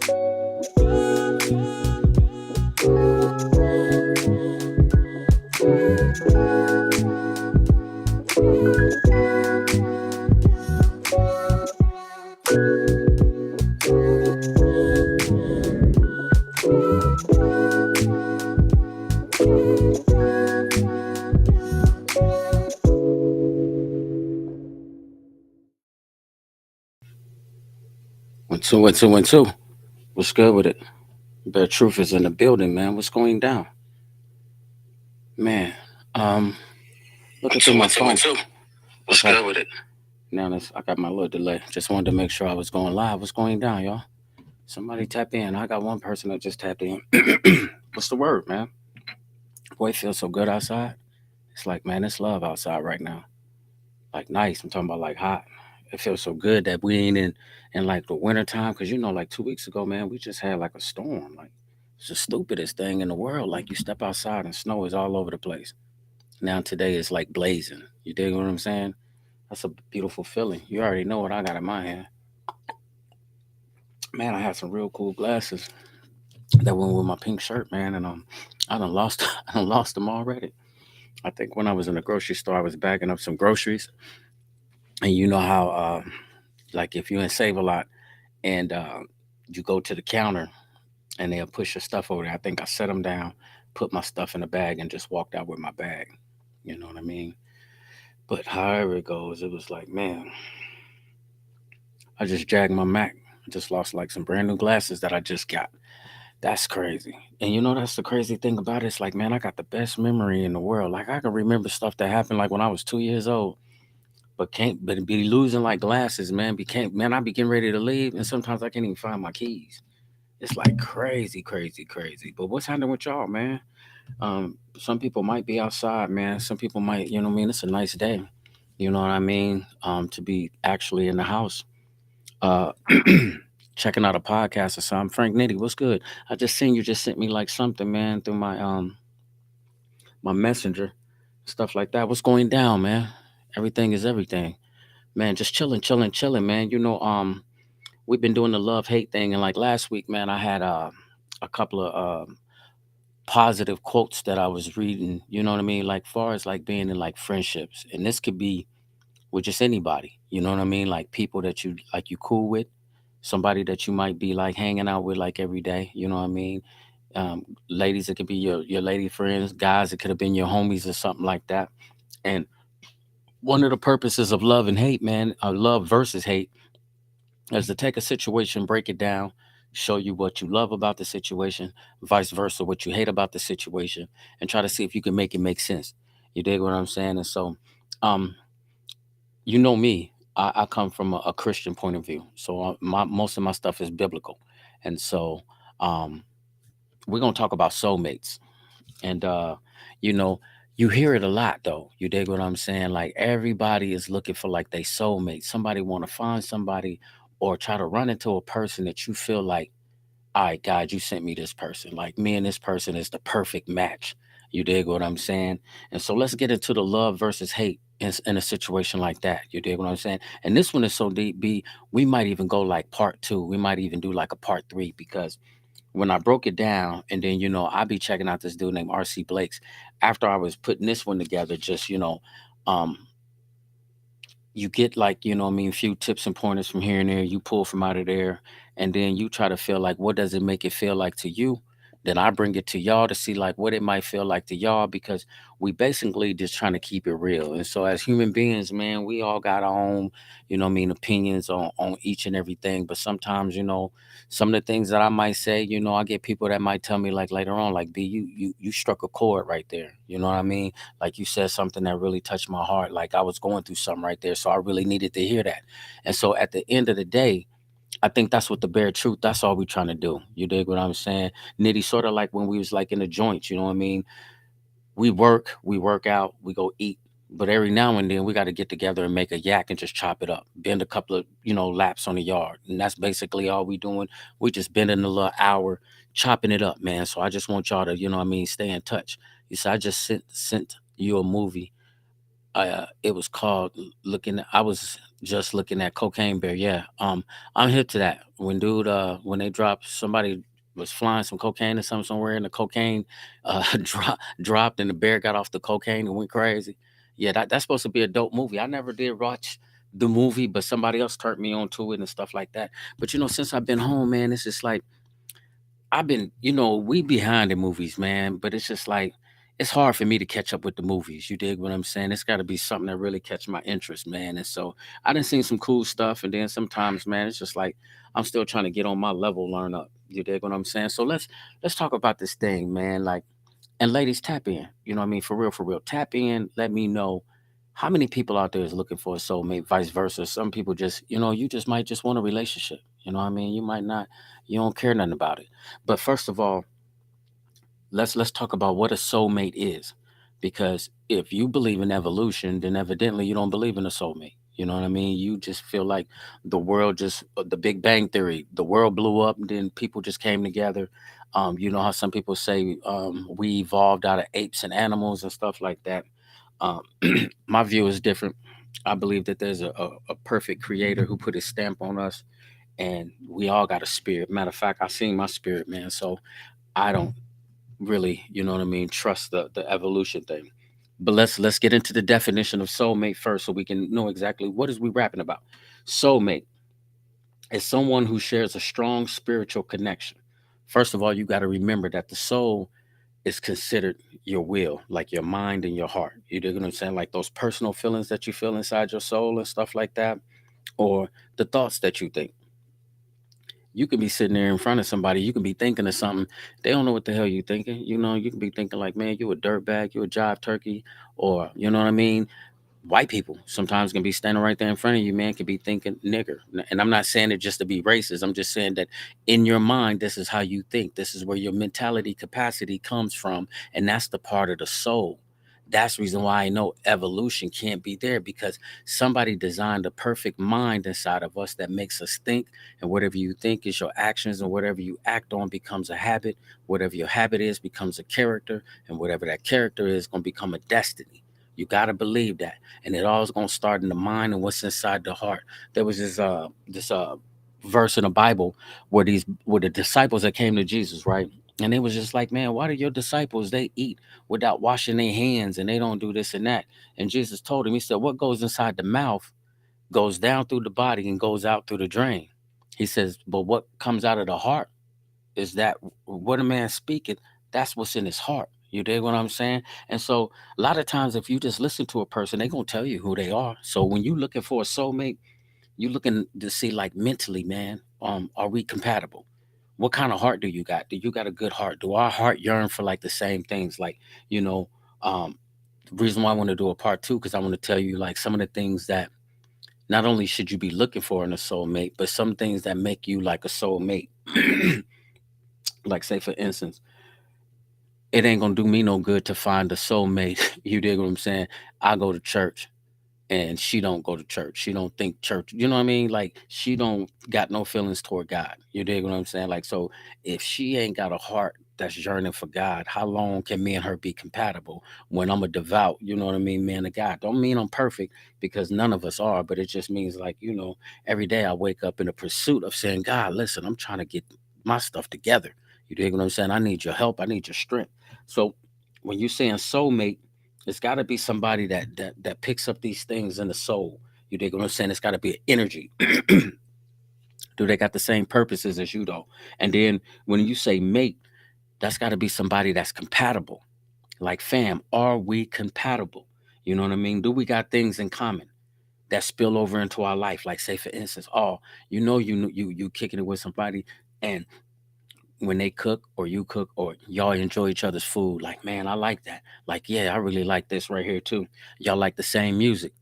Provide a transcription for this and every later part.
One, two, one, two, one, two. What's good with it? The truth is in the building, man. What's going down? Man, looking through my phone. What's good with it? Now I got my little delay. Just wanted to make sure I was going live. What's going down, y'all? Somebody tap in. I got one person that just tapped in. What's the word, man? Boy, it feels so good outside. It's like, man, it's love outside right now. Like nice. I'm talking about like hot. It feels so good that we ain't in like the winter time. Cause like 2 weeks ago, man, we just had like a storm. Like it's the stupidest thing in the world. Like you step outside and snow is all over the place. Now today is like blazing. You dig what I'm saying? That's a beautiful feeling. You already know what I got in my hand. Man, I have some real cool glasses that went with my pink shirt, man, and I done lost I done lost them already. I think when I was in the grocery store, I was bagging up some groceries, and you know how like if you ain't save a lot and you go to the counter and they'll push your stuff over there. I think I set them down, put my stuff in a bag, and just walked out with my bag. You know what I mean? But however it goes, it was like, man, I just jagged my Mac. I just lost like some brand new glasses that I just got. That's crazy. And that's the crazy thing about it. It's like, man, I got the best memory in the world. Like I can remember stuff that happened like when I was 2 years old, but can't but be losing like glasses, man. Became man, I be getting ready to leave and sometimes I can't even find my keys. It's like crazy, crazy, crazy. But what's happening with y'all, man? Some people might be outside, man. Some people might, you know what I mean? It's a nice day. You know what I mean? To be actually in the house. Uh checking out a podcast or something. Frank Nitty, what's good? I just seen you just sent me like something, man, through my messenger, stuff like that. What's going down, man? Everything is everything. Man, just chilling, chilling, chilling, man. We've been doing the love hate thing and like last week, man, I had a couple of positive quotes that I was reading, you know what I mean? Like far as like being in like friendships. And this could be with just anybody, you know what I mean? Like people that you cool with, somebody that you might be like hanging out with like every day, you know what I mean? Ladies, it could be your lady friends, guys, it could have been your homies or something like that. And one of the purposes of love and hate, man, love versus hate, is to take a situation, break it down, show you what you love about the situation, vice versa, what you hate about the situation, and try to see if you can make it make sense. You dig what I'm saying? And so, um, you know me, I come from a Christian point of view, so my most of my stuff is biblical, and so um, we're gonna talk about soulmates. And you know, you hear it a lot though. You dig what I'm saying? Like everybody is looking for like they soulmate. Somebody want to find somebody or try to run into a person that you feel like, all right, God, you sent me this person. Like me and this person is the perfect match. You dig what I'm saying? And so let's get into the love versus hate in a situation like that. You dig what I'm saying? And this one is so deep, B. We might even go like part two. We might even do like a part three because when I broke it down, and then I be checking out this dude named R.C. Blake's. After I was putting this one together, just um, you get like what I mean, few tips and pointers from here and there. You pull from out of there, and then you try to feel like what does it make it feel like to you. Then I bring it to y'all to see like what it might feel like to y'all because we basically just trying to keep it real. And so as human beings, man, we all got our own, what I mean, opinions on each and everything. But sometimes, some of the things that I might say, I get people that might tell me like later on, like B, you struck a chord right there. You know what I mean? Like you said something that really touched my heart. Like I was going through something right there. So I really needed to hear that. And so at the end of the day, I think that's what the bare truth, that's all we trying to do. You dig what I'm saying? Nitty, sort of like when we was like in the joints, you know what I mean? We work out, we go eat. But every now and then we got to get together and make a yak and just chop it up. Bend a couple of, laps on the yard. And that's basically all we doing. We just bending a little hour, chopping it up, man. So I just want y'all to, stay in touch. You see, I just sent you a movie It was called looking. I was just looking at Cocaine Bear. Yeah, I'm hip to that. When dude, when they dropped, somebody was flying some cocaine or something somewhere, and the cocaine dropped, and the bear got off the cocaine and went crazy. Yeah, that's supposed to be a dope movie. I never did watch the movie, but somebody else turned me on to it and stuff like that. But since I've been home, man, it's just like I've been, we behind in movies, man, but it's just like it's hard for me to catch up with the movies. You dig what I'm saying? It's got to be something that really catch my interest, man. And so I done seen some cool stuff, and then sometimes, man, it's just like I'm still trying to get on my level, learn up. You dig what I'm saying? So let's talk about this thing, man. Like, and ladies, tap in. You know what I mean? For real, tap in. Let me know how many people out there is looking for a soulmate, vice versa. Some people just, you just might just want a relationship. You know what I mean? You might not, you don't care nothing about it. But first of all, let's talk about what a soulmate is. Because if you believe in evolution, then evidently you don't believe in a soulmate. You know what I mean? You just feel like the world just the Big Bang theory, the world blew up and then people just came together. You know how some people say we evolved out of apes and animals and stuff like that. Um, my view is different. I believe that there's a perfect creator who put his stamp on us, and we all got a spirit. Matter of fact, I seen my spirit, man. So I don't really, trust the evolution thing. But let's get into the definition of soulmate first, so we can know exactly what is we rapping about. Soulmate is someone who shares a strong spiritual connection. First of all, you got to remember that the soul is considered your will, like your mind and your heart. You dig what I'm saying? Like those personal feelings that you feel inside your soul and stuff like that, or the thoughts that you think. You could be sitting there in front of somebody, you can be thinking of something, they don't know what the hell you thinking. You can be thinking like, man, you a dirtbag, you a jive turkey, or you know what I mean? White people sometimes can be standing right there in front of you, man, can be thinking nigger. And I'm not saying it just to be racist. I'm just saying that in your mind, this is how you think. This is where your mentality capacity comes from. And that's the part of the soul. That's the reason why I know evolution can't be there, because somebody designed a perfect mind inside of us that makes us think. And whatever you think is your actions, and whatever you act on becomes a habit. Whatever your habit is becomes a character. And whatever that character is going to become a destiny. You got to believe that, and it all is going to start in the mind and what's inside the heart. There was this verse in the Bible where the disciples that came to Jesus, right? And they was just like, man, why do your disciples they eat without washing their hands, and they don't do this and that? And Jesus told him, he said, what goes inside the mouth goes down through the body and goes out through the drain. He says, but what comes out of the heart is that what a man speaketh, that's what's in his heart. You dig what I'm saying? And so a lot of times if you just listen to a person, they gonna tell you who they are. So when you looking for a soulmate, you looking to see like mentally, man, are we compatible? What kind of heart do you got? Do you got a good heart? Do our heart yearn for like the same things? Like, you know, the reason why I want to do a part two, because I want to tell you like some of the things that not only should you be looking for in a soulmate, but some things that make you like a soulmate. Like say for instance, it ain't gonna do me no good to find a soulmate. You dig what I'm saying? I go to church and she don't go to church. She don't think church. You know what I mean? Like she don't got no feelings toward God. You dig what I'm saying? Like so, if she ain't got a heart that's yearning for God, how long can me and her be compatible when I'm a devout? You know what I mean, man of God. Don't mean I'm perfect, because none of us are, but it just means like every day I wake up in a pursuit of saying, God, listen, I'm trying to get my stuff together. You dig what I'm saying? I need your help. I need your strength. So when you saying soulmate, it's got to be somebody that picks up these things in the soul. You dig what I'm saying? It's got to be an energy. Do they got the same purposes as you though? And then when you say mate, that's got to be somebody that's compatible. Like fam, are we compatible? You know what I mean? Do we got things in common that spill over into our life? Like say for instance, oh, you kicking it with somebody, and when they cook or you cook or y'all enjoy each other's food, like man, I like that. Like yeah, I really like this right here too. Y'all like the same music.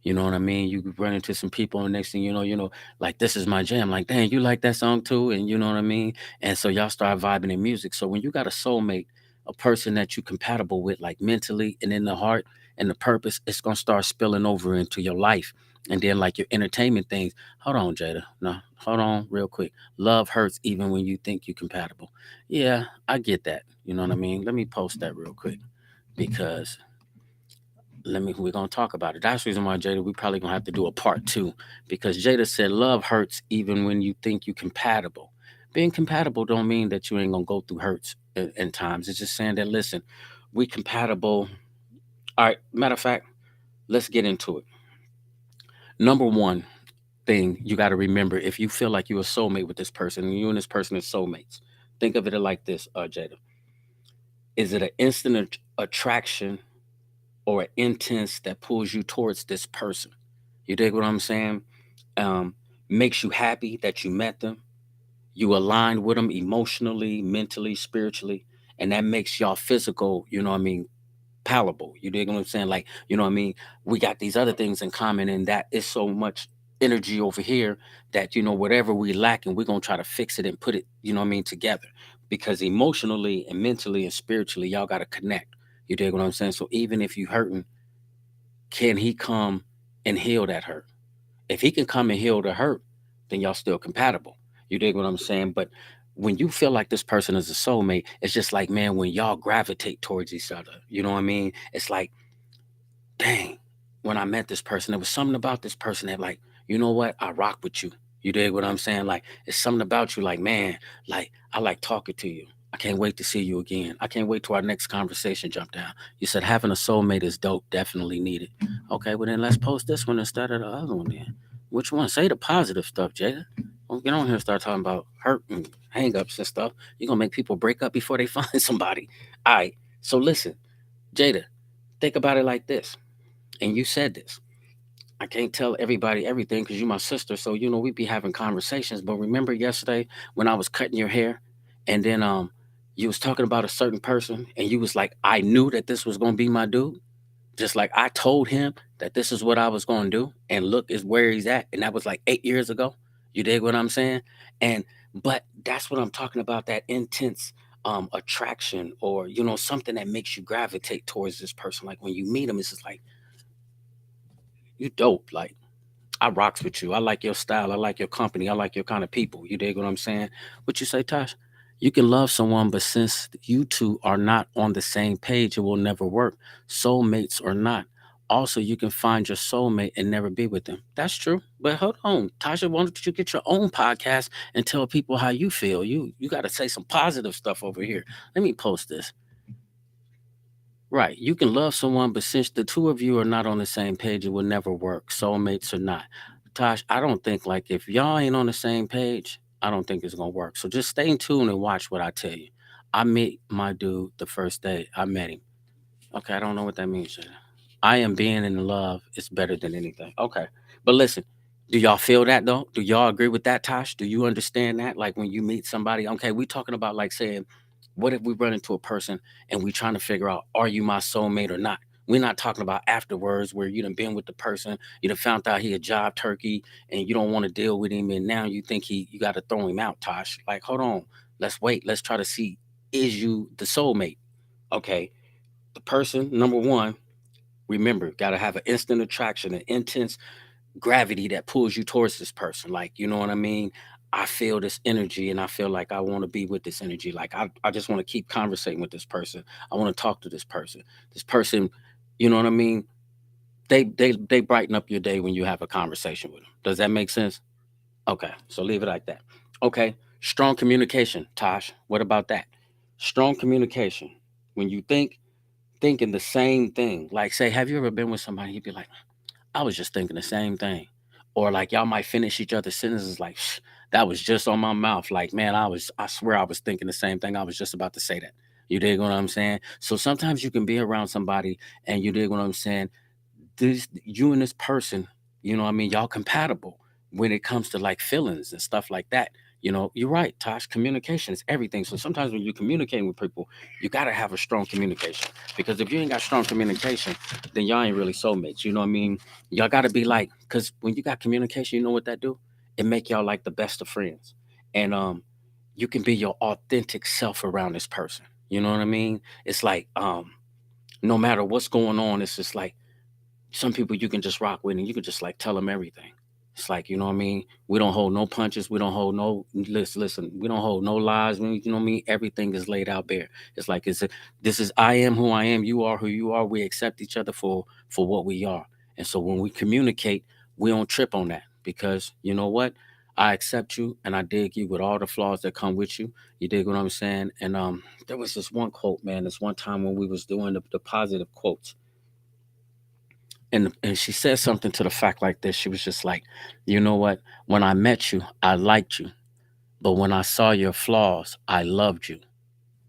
You know what I mean? You could run into some people, and next thing like this is my jam. Like, dang, you like that song too, and you know what I mean? And so y'all start vibing in music. So when you got a soulmate, a person that you compatible with, like mentally and in the heart and the purpose, it's gonna start spilling over into your life. And then like your entertainment things. Hold on, Jada. No, hold on, real quick. Love hurts even when you think you compatible. Yeah, I get that. You know what I mean? Let me post that real quick because We're gonna talk about it. That's the reason why, Jada, we probably gonna have to do a part two, because Jada said love hurts even when you think you compatible. Being compatible don't mean that you ain't gonna go through hurts in times. It's just saying that, listen, we compatible. All right, matter of fact, let's get into it. Number one thing you got to remember, if you feel like you're a soulmate with this person and you and this person are soulmates, think of it like this, Jada. Is it an instant attraction or an intense that pulls you towards this person? You dig what I'm saying? Um, Makes you happy that you met them. You align with them emotionally, mentally, spiritually, and that makes y'all physical, you know what I mean, palatable. You dig what I'm saying? Like, you know what I mean? We got these other things in common, and that is so much energy over here that, whatever we lack, and we're gonna try to fix it and put it, you know what I mean, together. Because emotionally and mentally and spiritually, y'all gotta connect. You dig what I'm saying? So even if you hurting, can he come and heal that hurt? If he can come and heal the hurt, then y'all still compatible. You dig what I'm saying? But when you feel like this person is a soulmate, it's just like, man, when y'all gravitate towards each other, you know what I mean? It's like, dang, when I met this person, there was something about this person that, like, you know what? I rock with you. You dig what I'm saying? Like, it's something about you, like, man, like, I like talking to you. I can't wait to see you again. I can't wait till our next conversation jump down. You said having a soulmate is dope, definitely needed. Okay, well then let's post this one instead of the other one then. Which one? Say the positive stuff, Jada. Don't get on here and start talking about hurt and hang-ups and stuff. You're gonna make people break up before they find somebody. All right. So listen, Jada, think about it like this, and you said this. I can't tell everybody everything because you're my sister. So, we be having conversations. But remember yesterday when I was cutting your hair, and then you was talking about a certain person, and you was like, I knew that this was gonna be my dude. Just like I told him that this is what I was gonna do, and look is where he's at. And that was like 8 years ago. You dig what I'm saying? And but that's what I'm talking about, that intense attraction, or something that makes you gravitate towards this person. Like when you meet him, it's just like, you dope. Like, I rocks with you. I like your style. I like your company. I like your kind of people. You dig what I'm saying? What you say, Tosh? You can love someone, but since you two are not on the same page, it will never work. Soulmates or not. Also, you can find your soulmate and never be with them. That's true. But hold on, Tasha, why don't you get your own podcast and tell people how you feel? You got to say some positive stuff over here. Let me post this. Right. You can love someone, but since the two of you are not on the same page, it will never work. Soulmates or not. Tosh, I don't think, like, if y'all ain't on the same page, I don't think it's gonna work. So just stay in tune and watch what I tell you. I meet my dude the first day I met him. Okay, I don't know what that means. Shayna. I am being in love is better than anything. Okay. But listen, do y'all feel that though? Do y'all agree with that, Tosh? Do you understand that? Like when you meet somebody, okay, we talking about like saying, what if we run into a person and we trying to figure out, are you my soulmate or not? We're not talking about afterwards where you done been with the person, you done found out he a job turkey and you don't want to deal with him, and now you think you got to throw him out, Tosh. Like, hold on. Let's wait. Let's try to see, is you the soulmate? Okay. The person, number one, remember, got to have an instant attraction, an intense gravity that pulls you towards this person. Like, you know what I mean? I feel this energy and I feel like I want to be with this energy. Like, I just want to keep conversating with this person. I want to talk to this person. This person, you know what I mean? They brighten up your day when you have a conversation with them. Does that make sense? Okay, so leave it like that. Okay, strong communication, Tosh. What about that? Strong communication. When you thinking the same thing. Like, say, have you ever been with somebody? You'd be like, I was just thinking the same thing. Or like y'all might finish each other's sentences like, that was just on my mouth. Like, man, I swear I was thinking the same thing. I was just about to say that. You dig what I'm saying? So sometimes you can be around somebody and you dig what I'm saying, you and this person, what I mean, y'all compatible when it comes to like feelings and stuff like that. You're right, Tosh. Communication is everything. So sometimes when you're communicating with people, you gotta have a strong communication. Because if you ain't got strong communication, then y'all ain't really soulmates. You know what I mean? Y'all gotta be like, because when you got communication, you know what that do? It make y'all like the best of friends. And you can be your authentic self around this person. You know what I mean? It's like no matter what's going on, it's just like some people you can just rock with and you can just like tell them everything. It's like, you know what I mean? We don't hold no punches. We don't hold no listen, we don't hold no lies. You know what I mean? Everything is laid out bare. It's like this is I am who I am, you are who you are. We accept each other for what we are. And so when we communicate, we don't trip on that because you know what? I accept you and I dig you with all the flaws that come with you. You dig what I'm saying? And there was this one quote, man, this one time when we was doing the positive quotes and she said something to the fact like this. She was just like, you know what? When I met you, I liked you, but when I saw your flaws, I loved you.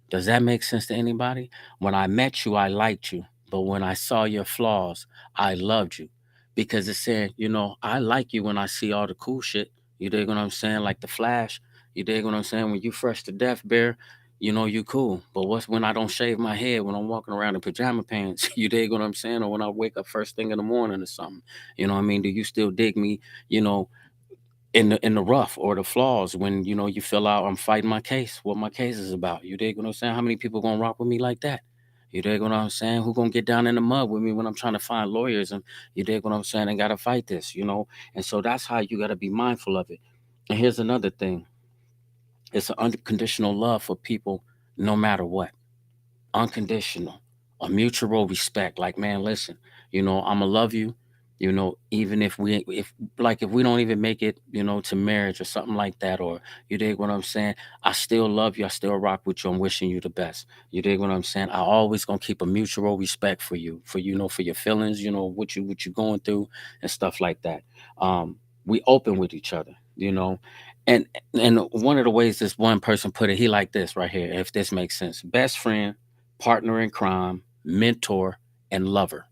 Does that make sense to anybody? When I met you, I liked you, but when I saw your flaws, I loved you. Because it's saying, you know, I like you when I see all the cool shit. You dig what I'm saying? Like the Flash. You dig what I'm saying? When you fresh to death, Bear, you know you cool. But what's when I don't shave my head when I'm walking around in pajama pants? You dig what I'm saying? Or when I wake up first thing in the morning or something. You know what I mean? Do you still dig me, you know, in the rough or the flaws when you know you feel out I'm fighting my case, what my case is about. You dig what I'm saying? How many people gonna rock with me like that? You dig what I'm saying? Who gonna get down in the mud with me when I'm trying to find lawyers and you dig what I'm saying and gotta fight this, you know? And so that's how you gotta be mindful of it. And here's another thing. It's an unconditional love for people no matter what, unconditional, a mutual respect. Like, man, listen, you know, I'ma love you, you know, even if we don't even make it, you know, to marriage or something like that, or you dig what I'm saying? I still love you, I still rock with you, I'm wishing you the best. You dig what I'm saying? I always gonna keep a mutual respect for you, for you know, for your feelings, you know, what you going through and stuff like that. We open with each other, you know. And one of the ways this one person put it, he like this right here, if this makes sense. Best friend, partner in crime, mentor, and lover.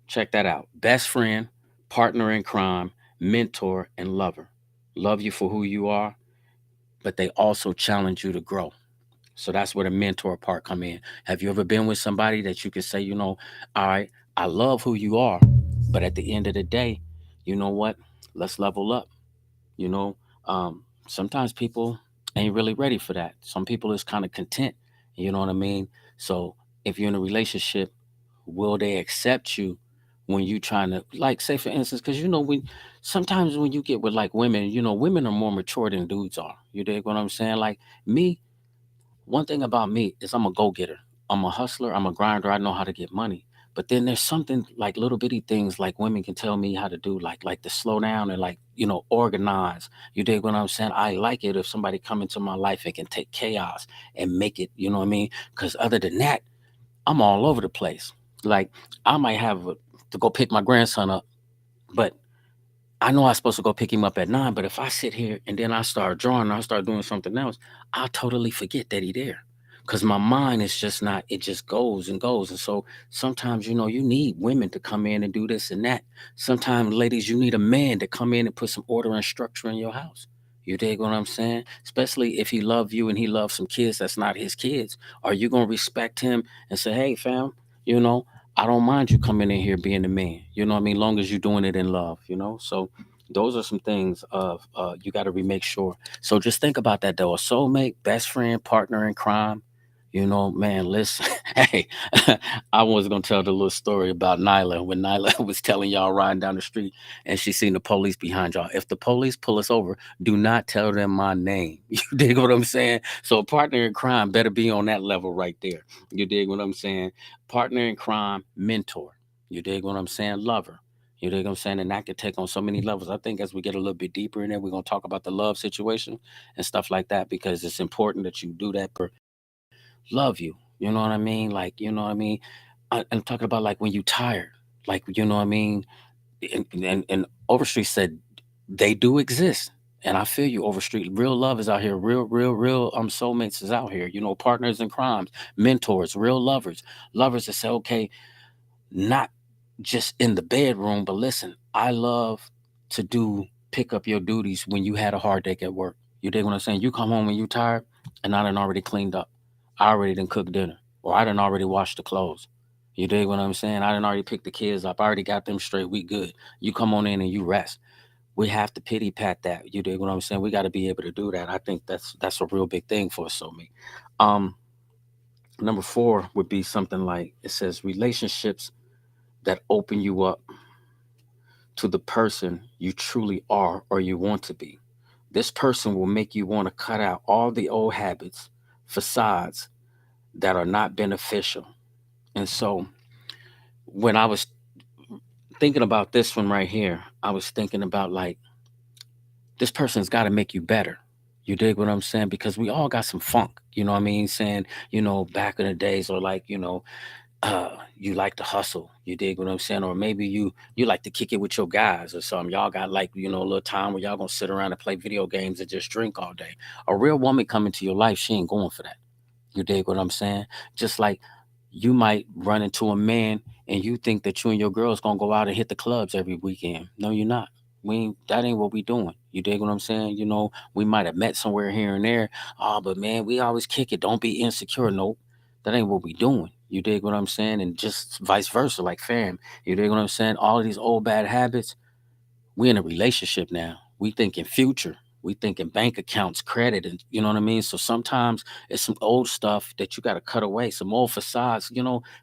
Check that out. Best friend, partner in crime, mentor, and lover. Love you for who you are, but they also challenge you to grow. So that's where the mentor part come in. Have you ever been with somebody that you could say, you know, all right, I love who you are, but at the end of the day, you know what? Let's level up. You know, sometimes people ain't really ready for that. Some people is kind of content. You know what I mean? So if you're in a relationship, will they accept you when you trying to, like, say for instance, because you know when sometimes when you get with like women, you know, women are more mature than dudes are. You dig what I'm saying? Like me, one thing about me is I'm a go getter. I'm a hustler. I'm a grinder. I know how to get money. But then there's something like little bitty things like women can tell me how to do, like to slow down and like you know organize. You dig what I'm saying? I like it if somebody come into my life and can take chaos and make it. You know what I mean? Because other than that, I'm all over the place. Like I might to go pick my grandson up, but I know I'm supposed to go pick him up at 9, but if I sit here and then I start drawing, I start doing something else, I'll totally forget that he there. Cause my mind is just not, it just goes and goes. And so sometimes, you know, you need women to come in and do this and that. Sometimes, ladies, you need a man to come in and put some order and structure in your house. You dig what I'm saying? Especially if he love you and he loves some kids that's not his kids. Are you gonna respect him and say, hey fam, you know, I don't mind you coming in here being the man. You know what I mean? Long as you're doing it in love, you know? So those are some things of you got to make sure. So just think about that though. A soulmate, best friend, partner in crime. You know, man, listen. Hey, I was gonna tell the little story about Nyla when Nyla was telling y'all riding down the street and she seen the police behind y'all. If the police pull us over, do not tell them my name. You dig what I'm saying? So a partner in crime better be on that level right there. You dig what I'm saying? Partner in crime, mentor. You dig what I'm saying? Lover. You dig what I'm saying? And that could take on so many levels. I think as we get a little bit deeper in there, we're gonna talk about the love situation and stuff like that because it's important that you do that. Love you. You know what I mean? Like, you know what I mean? I'm talking about like when you tired. Like, you know what I mean? And Overstreet said they do exist. And I feel you, Overstreet. Real love is out here. Real soulmates is out here. You know, partners in crimes, mentors, real lovers. Lovers that say, okay, not just in the bedroom, but listen, I love to do pick up your duties when you had a hard day at work. You dig what I'm saying? You come home when you tired, and I done already cleaned up. I already done cooked dinner, or I done already washed the clothes. You dig what I'm saying? I done already picked the kids up. I already got them straight. We good. You come on in and you rest. We have to pity pat that. You dig what I'm saying? We got to be able to do that. I think that's a real big thing for us, so me. Um, Number four would be something like it says relationships that open you up to the person you truly are or you want to be. This person will make you want to cut out all the old habits, facades that are not beneficial. And so when I was thinking about this one right here, I was thinking about like this person's got to make you better. You dig what I'm saying? Because we all got some funk, you know what I mean? Saying, back in the days, or like, you like to hustle. You dig what I'm saying? Or maybe you like to kick it with your guys or something. Y'all got like, a little time where y'all gonna sit around and play video games and just drink all day. A real woman come into your life, she ain't going for that. You dig what I'm saying? Just like you might run into a man and you think that you and your girl's gonna go out and hit the clubs every weekend. No, you're not. That ain't what we doing. You dig what I'm saying? We might have met somewhere here and there. Oh, but man, we always kick it. Don't be insecure. Nope. That ain't what we doing. You dig what I'm saying? And just vice versa, like fam. You dig what I'm saying? All of these old bad habits, we in a relationship now. We thinking future. We thinking bank accounts, credit, and you know what I mean. So sometimes it's some old stuff that you got to cut away. Some old facades.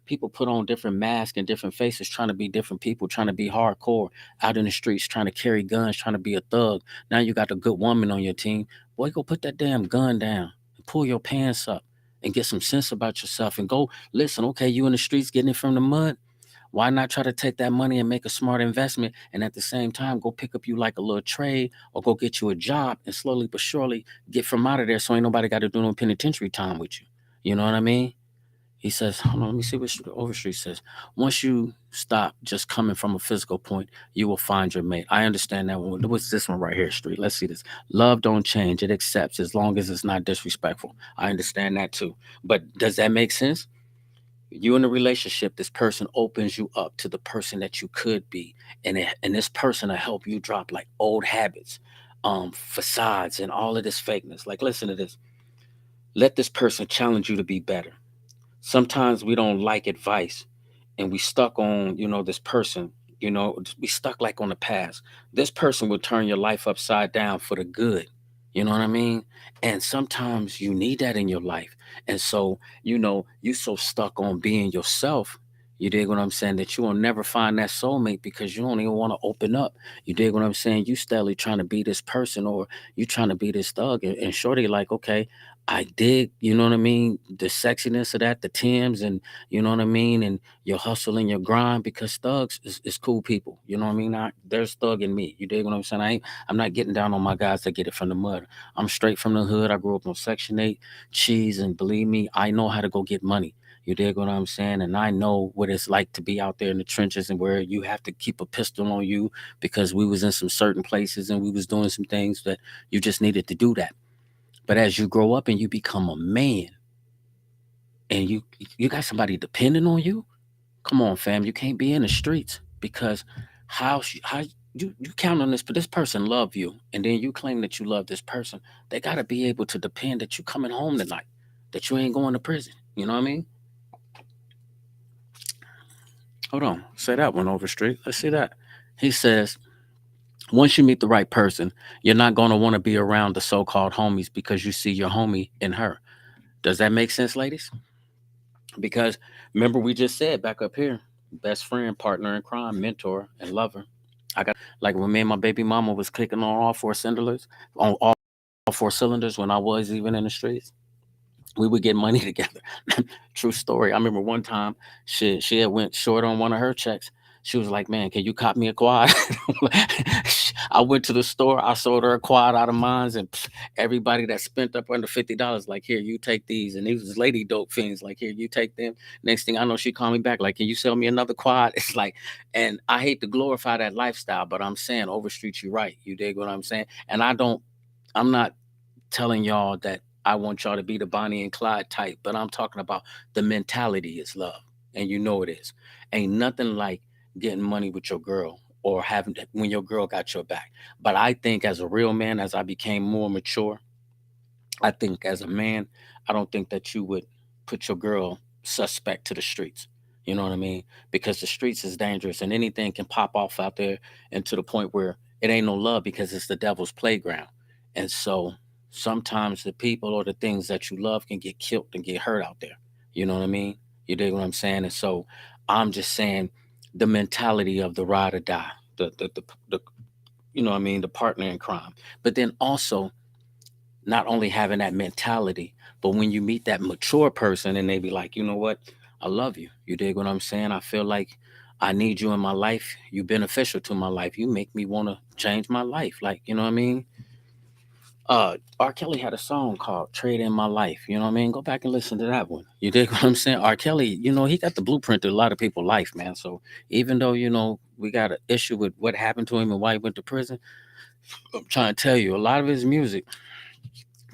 People put on different masks and different faces, trying to be different people, trying to be hardcore out in the streets, trying to carry guns, trying to be a thug. Now you got a good woman on your team. Boy, go put that damn gun down and pull your pants up and get some sense about yourself and go listen. Okay, you in the streets getting it from the mud. Why not try to take that money and make a smart investment and at the same time go pick up you like a little trade or go get you a job and slowly but surely get from out of there so ain't nobody got to do no penitentiary time with you. You know what I mean? He says, hold on, let me see what Overstreet says. Once you stop just coming from a physical point, you will find your mate. I understand that one. What's this one right here, Street? Let's see this. Love don't change. It accepts as long as it's not disrespectful. I understand that too. But does that make sense? You in a relationship, this person opens you up to the person that you could be, and this person will help you drop like old habits, facades, and all of this fakeness. Like, listen to this. Let this person challenge you to be better. Sometimes we don't like advice and we stuck on this person, we stuck like on the past. This person will turn your life upside down for the good. You know what I mean? And sometimes you need that in your life. And so you so stuck on being yourself. You dig what I'm saying? That you will never find that soulmate because you don't even want to open up. You dig what I'm saying? You steadily trying to be this person, or you trying to be this thug, and shorty like, okay, I dig, you know what I mean, the sexiness of that, the Tims, and you know what I mean, and your hustle and your grind, because thugs is cool people. You know what I mean? There's thug in me. You dig what I'm saying? I'm not getting down on my guys that get it from the mud. I'm straight from the hood. I grew up on Section 8, cheese, and believe me, I know how to go get money. You dig what I'm saying? And I know what it's like to be out there in the trenches and where you have to keep a pistol on you because we was in some certain places and we was doing some things that you just needed to do that. But as you grow up and you become a man and you got somebody depending on you, come on, fam, you can't be in the streets because how you count on this person love you and then you claim that you love this person. They got to be able to depend that you coming home tonight, that you ain't going to prison. You know what I mean? Hold on, say that one Overstreet. Let's see that. He says, once you meet the right person, you're not going to want to be around the so-called homies because you see your homie in her. Does that make sense, ladies? Because remember, we just said back up here, best friend, partner in crime, mentor, and lover. I got like when me and my baby mama was clicking on all four cylinders when I was even in the streets. We would get money together. True story. I remember one time she had went short on one of her checks. She was like, "Man, can you cop me a quad?" I went to the store. I sold her a quad out of mine, and everybody that spent up under $50, like, here, you take these. And these was lady dope fiends, like, here, you take them. Next thing I know, she called me back, like, can you sell me another quad? It's like, and I hate to glorify that lifestyle, but I'm saying Overstreet, you right. You dig what I'm saying? And I'm not telling y'all that I want y'all to be the Bonnie and Clyde type, but I'm talking about the mentality is love. And you know it is. Ain't nothing like getting money with your girl or having when your girl got your back. But I think as a real man, as I became more mature, I think as a man, I don't think that you would put your girl suspect to the streets. You know what I mean? Because the streets is dangerous and anything can pop off out there, and to the point where it ain't no love because it's the devil's playground. And so sometimes the people or the things that you love can get killed and get hurt out there. You know what I mean? You dig what I'm saying? And so I'm just saying the mentality of the ride or die. the you know what I mean, the partner in crime. But then also not only having that mentality, but when you meet that mature person and they be like, you know what, I love you. You dig what I'm saying? I feel like I need you in my life. You beneficial to my life. You make me want to change my life. Like, you know what I mean? R. Kelly had a song called Trade in My Life. You know what I mean? Go back and listen to that one. You dig what I'm saying? R. Kelly, he got the blueprint to a lot of people's life, man. So even though, we got an issue with what happened to him and why he went to prison, I'm trying to tell you, a lot of his music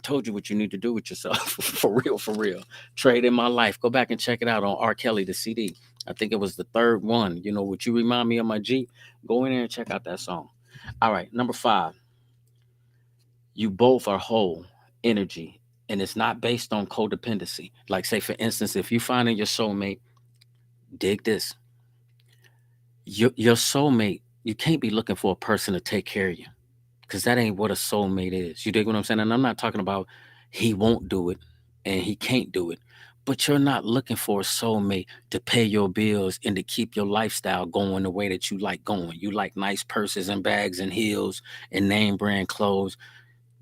told you what you need to do with yourself. For real, for real. Trade in My Life. Go back and check it out on R. Kelly, the CD. I think it was the third one. Would you remind me of my Jeep? Go in there and check out that song. All right, number 5. You both are whole energy, and it's not based on codependency. Like, say, for instance, if you find in your soulmate, dig this, your soulmate, you can't be looking for a person to take care of you, because that ain't what a soulmate is. You dig what I'm saying? And I'm not talking about he won't do it and he can't do it, but you're not looking for a soulmate to pay your bills and to keep your lifestyle going the way that you like going. You like nice purses and bags and heels and name brand clothes.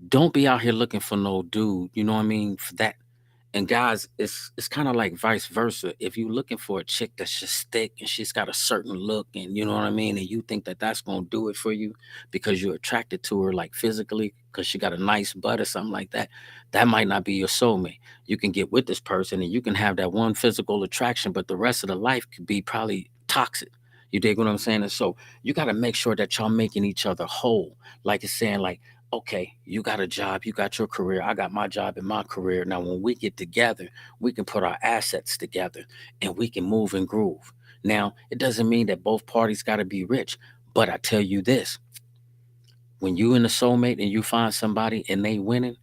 Don't be out here looking for no dude, you know what I mean, for that. And guys, it's kind of like vice versa. If you're looking for a chick that's just thick and she's got a certain look, and you know what I mean, and you think that that's gonna do it for you because you're attracted to her, like physically, because she got a nice butt or something like that, that might not be your soulmate. You can get with this person and you can have that one physical attraction, but the rest of the life could be probably toxic. You dig what I'm saying? And so you got to make sure that y'all making each other whole. Like it's saying, like, okay, you got a job, you got your career, I got my job and my career. Now, when we get together, we can put our assets together and we can move and groove. Now, it doesn't mean that both parties got to be rich, but I tell you this, when you in a soulmate and you find somebody and they winning,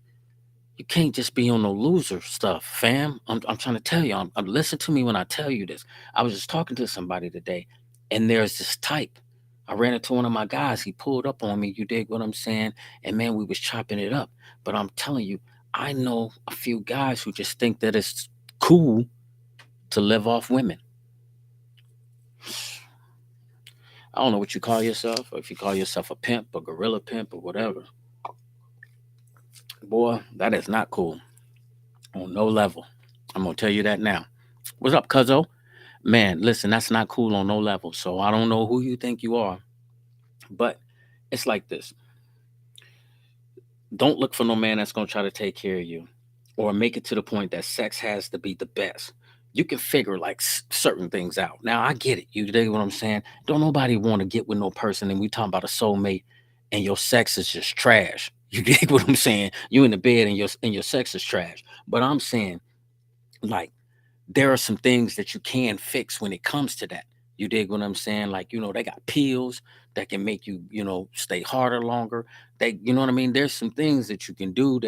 you can't just be on the loser stuff, fam. I'm trying to tell you, listen to me when I tell you this. I was just talking to somebody today, and there's this type. I ran into one of my guys. He pulled up on me. You dig what I'm saying? And man, we was chopping it up. But I'm telling you, I know a few guys who just think that it's cool to live off women. I don't know what you call yourself, or if you call yourself a pimp, a gorilla pimp, or whatever. Boy, that is not cool on no level. I'm gonna tell you that now. What's up, Cuzzo? Man, listen, that's not cool on no level. So I don't know who you think you are, but it's like this. Don't look for no man that's going to try to take care of you or make it to the point that sex has to be the best. You can figure like certain things out. Now, I get it. You dig what I'm saying? Don't nobody want to get with no person and we talking about a soulmate and your sex is just trash. You dig what I'm saying? You in the bed and your sex is trash. But I'm saying, like, there are some things that you can fix when it comes to that. You dig what I'm saying? Like, they got pills that can make you, stay harder longer. You know what I mean? There's some things that you can do.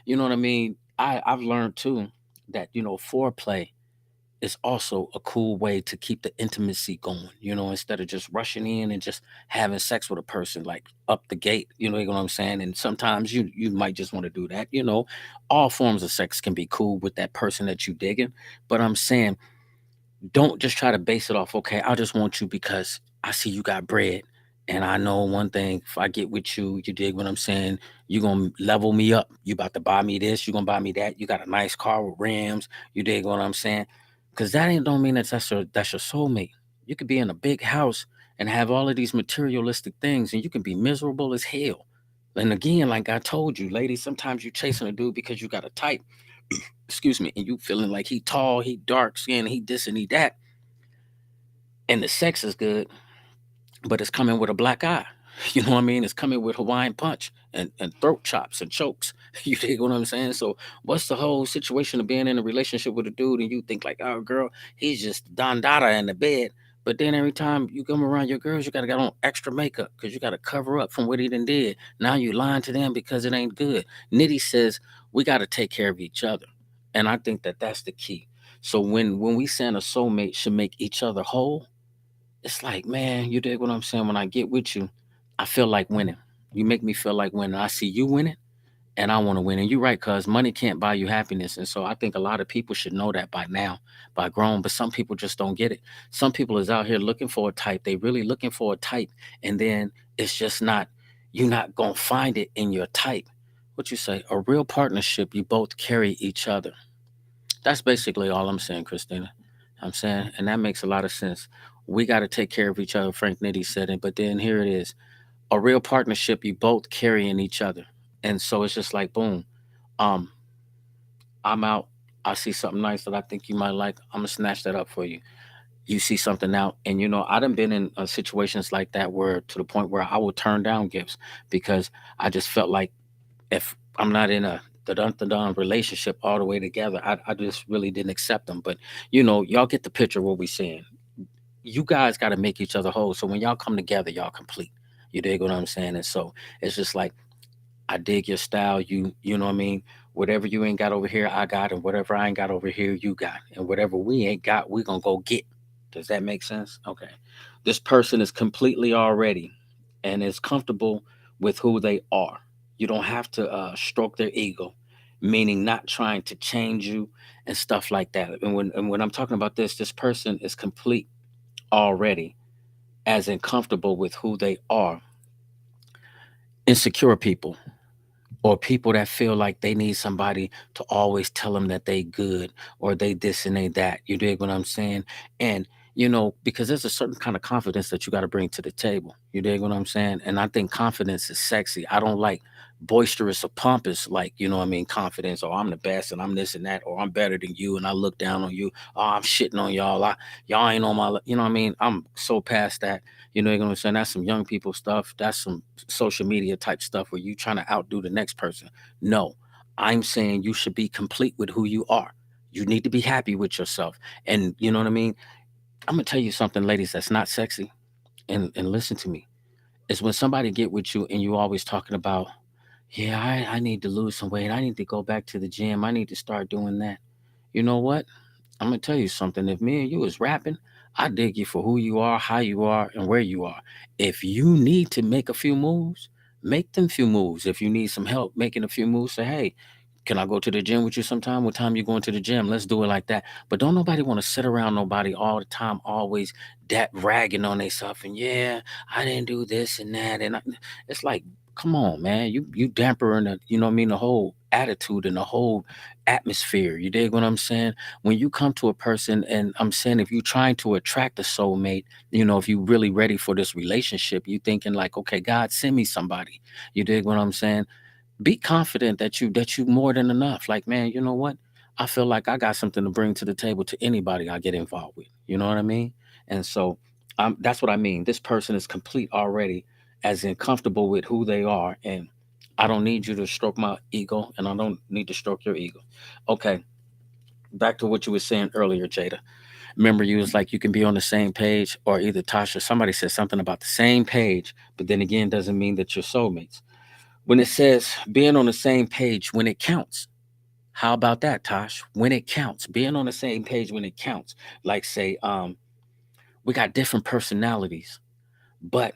You know what I mean? I've learned too that, foreplay is also a cool way to keep the intimacy going, instead of just rushing in and just having sex with a person like up the gate, you know what I'm saying? And sometimes you might just want to do that, all forms of sex can be cool with that person that you digging. But I'm saying, don't just try to base it off, okay, I just want you because I see you got bread. And I know one thing, if I get with you, you dig what I'm saying? You're gonna level me up. You about to buy me this, you're gonna buy me that. You got a nice car with rims, you dig what I'm saying? Cause that ain't don't mean that's your soulmate. You could be in a big house and have all of these materialistic things and you can be miserable as hell. And again, like I told you, ladies, sometimes you chasing a dude because you got a type, excuse me, and you feeling like he tall, he dark skinned, he this and he that, and the sex is good, but it's coming with a black eye. You know what I mean? It's coming with Hawaiian punch and throat chops and chokes. You dig what I'm saying? So what's the whole situation of being in a relationship with a dude and you think like, oh girl, he's just Don Dada in the bed. But then every time you come around your girls, you gotta get on extra makeup because you gotta cover up from what he done did. Now you lying to them because it ain't good. Nitty says we gotta take care of each other. And I think that that's the key. So when we saying a soulmate should make each other whole, it's like, man, you dig what I'm saying? When I get with you, I feel like winning. You make me feel like winning. I see you winning, and I want to win. And you're right, cuz money can't buy you happiness. And so I think a lot of people should know that by now, by grown, but some people just don't get it. Some people is out here looking for a type. They really looking for a type, and then it's just not, you're not gonna find it in your type. What you say? A real partnership, you both carry each other. That's basically all I'm saying, Christina. I'm saying, and that makes a lot of sense. We got to take care of each other. Frank Nitti said it, but then here it is: a real partnership, you both carrying each other. And so it's just like boom. Um, I'm out. I see something nice that I think you might like. I'm gonna snatch that up for you. You see something out, and I done been in situations like that where to the point where I would turn down gifts because I just felt like if I'm not in a dun relationship all the way together, I just really didn't accept them. But y'all get the picture of what we saying. You guys got to make each other whole. So when y'all come together, y'all complete. You dig what I'm saying? And so it's just like I dig your style. You know what I mean? Whatever you ain't got over here, I got, and whatever I ain't got over here, you got. And whatever we ain't got, we gonna go get. Does that make sense? Okay. This person is completely already and is comfortable with who they are. You don't have to stroke their ego, meaning not trying to change you and stuff like that. And when I'm talking about this person is complete already, as in comfortable with who they are. Insecure people, or people that feel like they need somebody to always tell them that they good or they this and they that. You dig what I'm saying? And because there's a certain kind of confidence that you got to bring to the table. You dig what I'm saying? And I think confidence is sexy. I don't like boisterous or pompous, like, what I mean, confidence, or I'm the best and I'm this and that, or I'm better than you and I look down on you. Oh, I'm shitting on y'all. Y'all ain't on my, you know what I mean? I'm so past that. You know what I'm saying? That's some young people stuff. That's some social media type stuff where you trying to outdo the next person. No, I'm saying you should be complete with who you are. You need to be happy with yourself. And you know what I mean? I'm gonna tell you something, ladies, that's not sexy. And listen to me. It's when somebody get with you and you always talking about, yeah, I need to lose some weight. I need to go back to the gym. I need to start doing that. You know what? I'm gonna tell you something. If me and you is rapping, I dig you for who you are, how you are, and where you are. If you need to make a few moves, make them few moves. If you need some help making a few moves, say, hey, can I go to the gym with you sometime? What time you going to the gym? Let's do it like that. But don't nobody want to sit around nobody all the time, always that ragging on themselves. And yeah, I didn't do this and that. It's like, come on, man. You dampering the, you know what I mean, the whole attitude and the whole atmosphere. You dig what I'm saying? When you come to a person, and I'm saying if you're trying to attract a soulmate, if you really ready for this relationship, you thinking like, okay, God, send me somebody. You dig what I'm saying? Be confident that you more than enough. Like, man, you know what? I feel like I got something to bring to the table to anybody I get involved with. You know what I mean? And so that's what I mean. This person is complete already, as in comfortable with who they are. And I don't need you to stroke my ego, and I don't need to stroke your ego. Okay, back to what you were saying earlier, Jada. Remember, you was like, you can be on the same page, or either Tasha, somebody said something about the same page, but then again, doesn't mean that you're soulmates. When it says being on the same page when it counts, how about that, Tosh? When it counts, being on the same page when it counts. Like, say, we got different personalities, but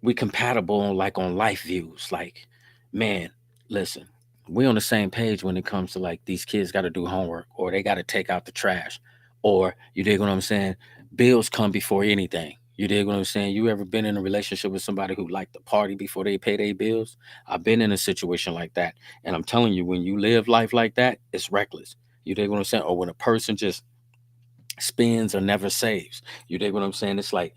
we compatible on, like, on life views. Like, man, listen, we on the same page when it comes to, like, these kids got to do homework, or they got to take out the trash, or you dig what I'm saying? Bills come before anything. You dig what I'm saying? You ever been in a relationship with somebody who liked to party before they pay their bills? I've been in a situation like that, and I'm telling you, when you live life like that, it's reckless. You dig what I'm saying? Or when a person just spends or never saves. You dig what I'm saying? It's like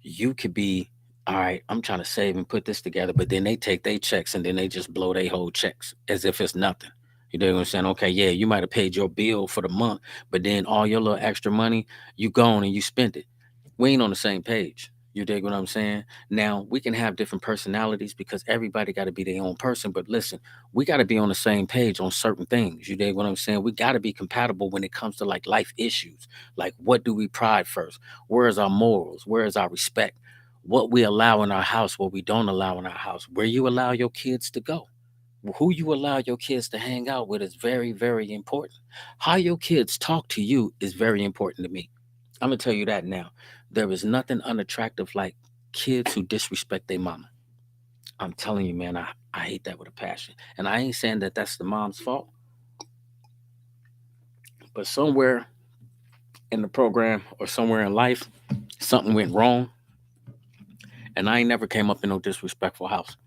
you could be, all right, I'm trying to save and put this together, but then they take their checks and then they just blow their whole checks as if it's nothing. You dig what I'm saying? Okay, yeah, you might have paid your bill for the month, but then all your little extra money, you gone and you spent it. We ain't on the same page. You dig what I'm saying? Now, we can have different personalities because everybody got to be their own person. But listen, we got to be on the same page on certain things. You dig what I'm saying? We got to be compatible when it comes to, like, life issues. Like, what do we pride first? Where is our morals? Where is our respect? What we allow in our house, what we don't allow in our house, where you allow your kids to go, who you allow your kids to hang out with is very, very important. How your kids talk to you is very important to me. I'm gonna tell you that now. There is nothing unattractive like kids who disrespect their mama. I'm telling you, man, I hate that with a passion. And I ain't saying that that's the mom's fault, but somewhere in the program or somewhere in life, something went wrong. And I ain't never came up in no disrespectful house.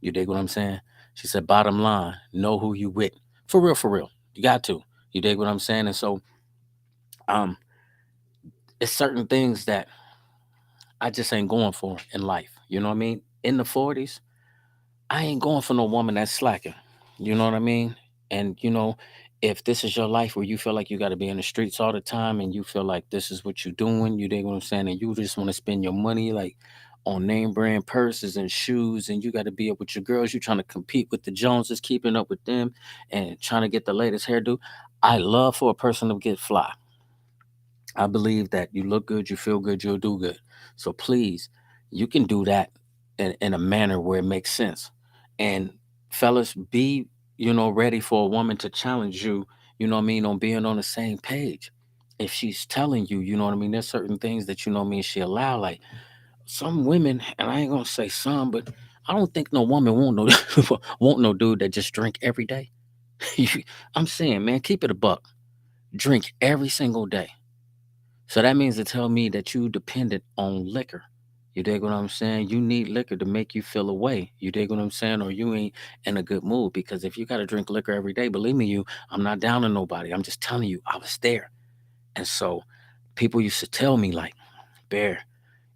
You dig what I'm saying? She said, bottom line, know who you with. For real, for real. You got to. You dig what I'm saying? And so um it's certain things that I just ain't going for in life. You know what I mean? In the 40s, I ain't going for no woman that's slacking. You know what I mean? And if this is your life where you feel like you got to be in the streets all the time and you feel like this is what you're doing, you dig what I'm saying? And you just want to spend your money like on name brand purses and shoes, and you got to be up with your girls. You trying to compete with the Joneses, keeping up with them, and trying to get the latest hairdo. I love for a person to get fly. I believe that you look good, you feel good, you'll do good. So please, you can do that in a manner where it makes sense. And fellas, be ready for a woman to challenge you. You know what I mean, on being on the same page. If she's telling you, you know what I mean, there's certain things that you know what I mean she allow. Like some women, and I ain't gonna say some, but I don't think no woman want no want no dude that just drink every day. I'm saying, man, keep it a buck. Drink every single day. So that means to tell me that you dependent on liquor. You dig what I'm saying? You need liquor to make you feel away. You dig what I'm saying? Or you ain't in a good mood. Because if you got to drink liquor every day, believe me, I'm not down on nobody. I'm just telling you, I was there. And so people used to tell me like, Bear,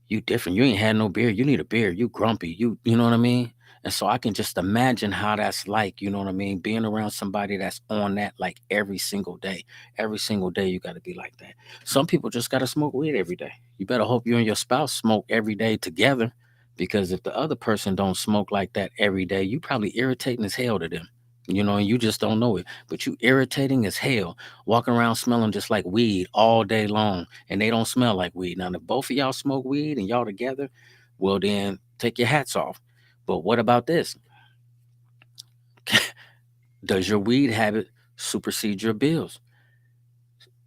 you different. You ain't had no beer. You need a beer. You grumpy. You know what I mean? And so I can just imagine how that's like, you know what I mean? Being around somebody that's on that like every single day. Every single day you got to be like that. Some people just got to smoke weed every day. You better hope you and your spouse smoke every day together, because if the other person don't smoke like that every day, you probably irritating as hell to them. And you just don't know it. But you irritating as hell, walking around smelling just like weed all day long, and they don't smell like weed. Now, if both of y'all smoke weed and y'all together, well, then take your hats off. But what about this? Does your weed habit supersede your bills?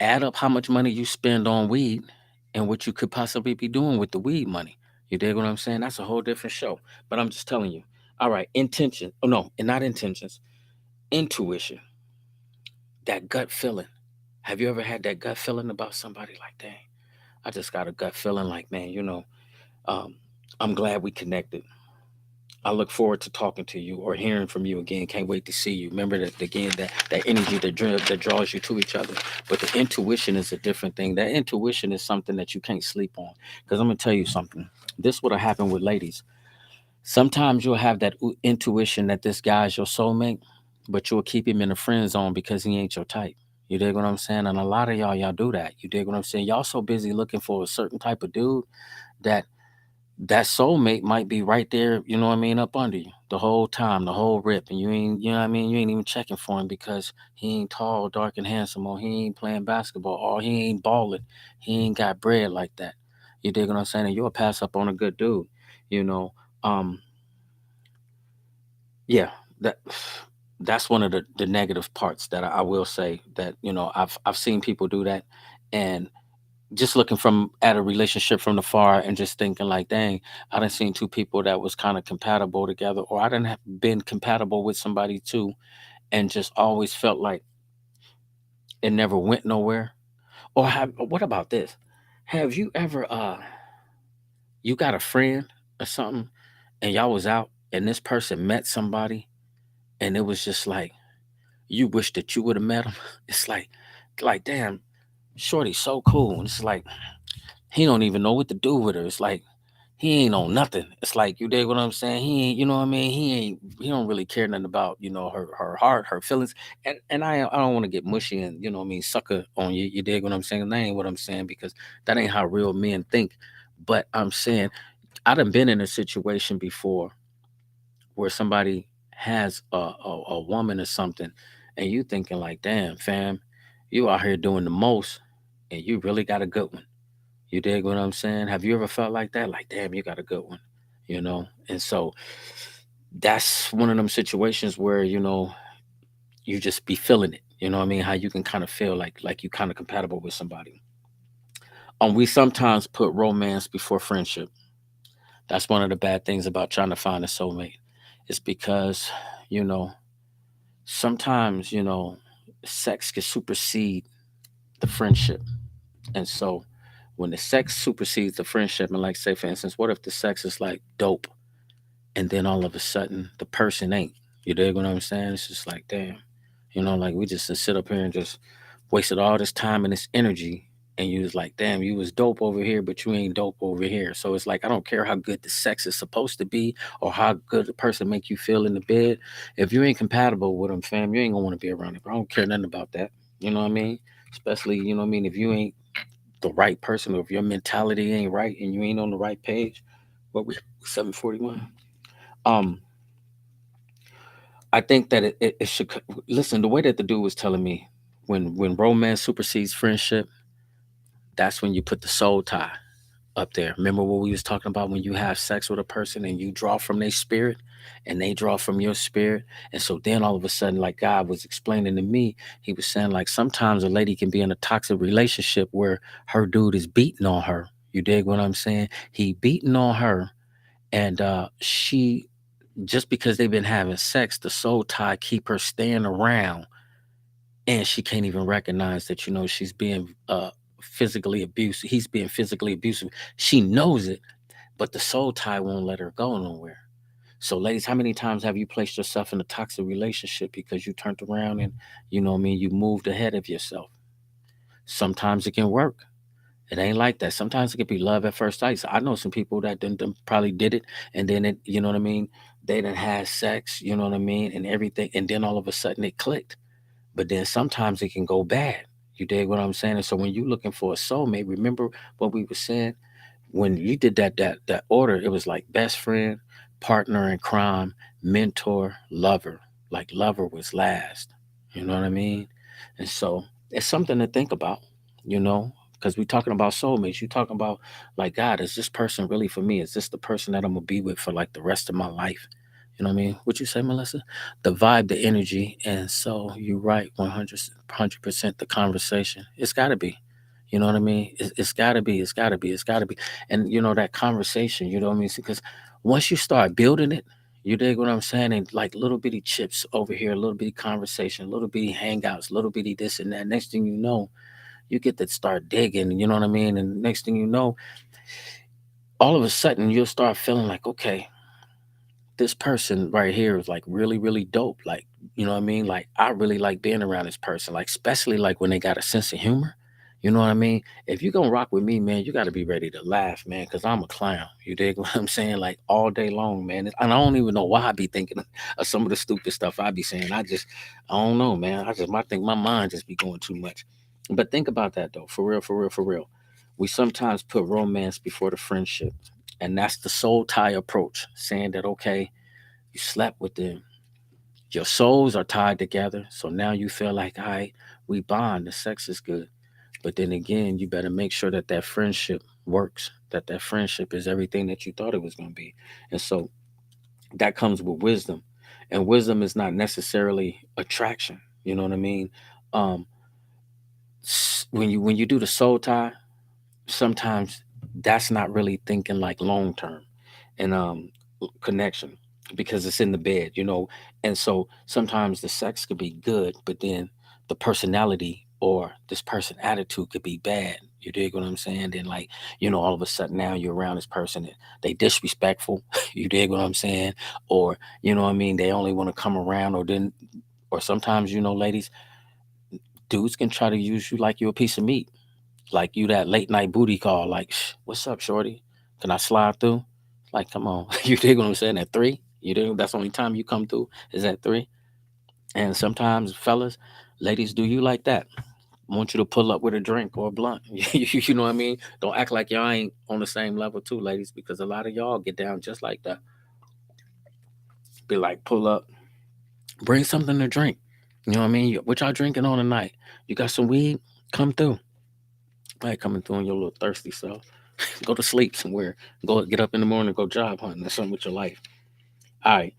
Add up how much money you spend on weed and what you could possibly be doing with the weed money. You dig what I'm saying? That's a whole different show. But I'm just telling you. All right, intention. Oh no, and not intentions. Intuition. That gut feeling. Have you ever had that gut feeling about somebody like, dang, I just got a gut feeling like, man, um, I'm glad we connected. I look forward to talking to you or hearing from you again. Can't wait to see you. Remember that again, that energy that draws you to each other. But the intuition is a different thing. That intuition is something that you can't sleep on. Because I'm gonna tell you something. This would have happened with ladies. Sometimes you'll have that intuition that this guy's your soulmate, but you'll keep him in the friend zone because he ain't your type. You dig what I'm saying? And a lot of y'all do that. You dig what I'm saying? Y'all so busy looking for a certain type of dude that that soulmate might be right there, you know what I mean, up under you the whole time, the whole rip. And you ain't, you know what I mean, you ain't even checking for him because he ain't tall, dark, and handsome, or he ain't playing basketball, or he ain't balling. He ain't got bread like that. You dig what I'm saying? And you'll pass up on a good dude, you know. Um, yeah, that that's one of the negative parts that I will say that, I've seen people do that. And just looking from at a relationship from the far and just thinking like, dang, I done seen two people that was kind of compatible together, or I done have been compatible with somebody too, and just always felt like it never went nowhere. What about this? Have you ever you got a friend or something, and y'all was out and this person met somebody, and it was just like you wish that you would have met him. It's like damn, Shorty's so cool. And it's like he don't even know what to do with her. It's like he ain't on nothing. It's like, you dig what I'm saying? He ain't, you know what I mean? He don't really care nothing about, her heart, her feelings. And I don't want to get mushy and, you know what I mean, sucker on you. You dig what I'm saying? That ain't what I'm saying, because that ain't how real men think. But I'm saying I done been in a situation before where somebody has a woman or something, and you thinking like, damn, fam, you out here doing the most, and you really got a good one. You dig what I'm saying? Have you ever felt like that? Like, damn, you got a good one, you know? And so that's one of them situations where, you just be feeling it. You know what I mean? How you can kind of feel like you kind of compatible with somebody. We sometimes put romance before friendship. That's one of the bad things about trying to find a soulmate. It's because, you know, sometimes, sex can supersede the friendship. And so when the sex supersedes the friendship, and like say for instance, what if the sex is like dope and then all of a sudden the person ain't? You dig what I'm saying? It's just like damn. Like we just sit up here and just wasted all this time and this energy, and you was like, damn, you was dope over here, but you ain't dope over here. So it's like I don't care how good the sex is supposed to be or how good the person make you feel in the bed. If you ain't compatible with them, fam, you ain't gonna want to be around it. I don't care nothing about that. You know what I mean? Especially, what I mean, if you ain't the right person, or if your mentality ain't right and you ain't on the right page. But we 741. Um, I think that it should listen. The way that the dude was telling me, when romance supersedes friendship, that's when you put the soul tie up there. Remember what we was talking about when you have sex with a person and you draw from their spirit and they draw from your spirit. And so then all of a sudden, like God was explaining to me, he was saying like sometimes a lady can be in a toxic relationship where her dude is beating on her. You dig what I'm saying? He beating on her, and she, just because they've been having sex, the soul tie keep her staying around, and she can't even recognize that she's being physically abusive. He's being physically abusive. She knows it, but the soul tie won't let her go nowhere. So, ladies, how many times have you placed yourself in a toxic relationship because you turned around and what I mean, you moved ahead of yourself? Sometimes it can work. It ain't like that. Sometimes it could be love at first sight. So I know some people that done probably did it, and then it, you know what I mean. They done had sex, you know what I mean, and everything, and then all of a sudden it clicked. But then sometimes it can go bad. You dig what I'm saying? And so when you looking for a soulmate, remember what we were saying when you did that order. It was like best friend, partner in crime, mentor, lover. Like lover was last. You know what I mean? And so it's something to think about. You know, because we're talking about soulmates. You're talking about like God. Is this person really for me? Is this the person that I'm gonna be with for like the rest of my life? You know what I mean? What you say, Melissa? The vibe, the energy, and so you're right, 100% the conversation. It's got to be. You know what I mean? It's got to be. It's got to be. It's got to be. And that conversation. You know what I mean? Because once you start building it, you dig what I'm saying? And like little bitty chips over here, a little bitty conversation, little bitty hangouts, little bitty this and that. Next thing you know, you get to start digging. You know what I mean? And next thing you know, all of a sudden you'll start feeling like, okay, this person right here is like really, really dope. Like, you know what I mean? Like, I really like being around this person, like, especially like when they got a sense of humor. You know what I mean? If you gonna rock with me, man, you gotta be ready to laugh, man, because I'm a clown. You dig what I'm saying? Like all day long, man. And I don't even know why I be thinking of some of the stupid stuff I be saying. I don't know, man. I think my mind just be going too much. But think about that though, for real, for real, for real. We sometimes put romance before the friendship. And that's the soul tie approach, saying that, okay, you slept with them. Your souls are tied together. So now you feel like, all right, we bond. The sex is good. But then again, you better make sure that that friendship works, that that friendship is everything that you thought it was going to be. And so that comes with wisdom. And wisdom is not necessarily attraction. You know what I mean? Um, when you do the soul tie, sometimes that's not really thinking like long term and connection, because it's in the bed, and so sometimes the sex could be good, but then the personality or this person attitude could be bad. You dig what I'm saying? Then like, all of a sudden now you're around this person and they disrespectful. You dig what I'm saying? Or what I mean, they only want to come around, or sometimes, ladies, dudes can try to use you like you're a piece of meat, like you that late night booty call, like, what's up, shorty? Can I slide through? Like, come on. You dig what I'm saying? At three? You dig? That's the only time you come through is at three. And sometimes, fellas, ladies do you like that. Want you to pull up with a drink or a blunt. You know what I mean? Don't act like y'all ain't on the same level too, ladies, because a lot of y'all get down just like that. Be like, pull up, bring something to drink. You know what I mean? What y'all drinking on tonight? You got some weed? Come through. Like coming through on your little thirsty self. Go to sleep somewhere. Go get up in the morning, go job hunting or something with your life. All right.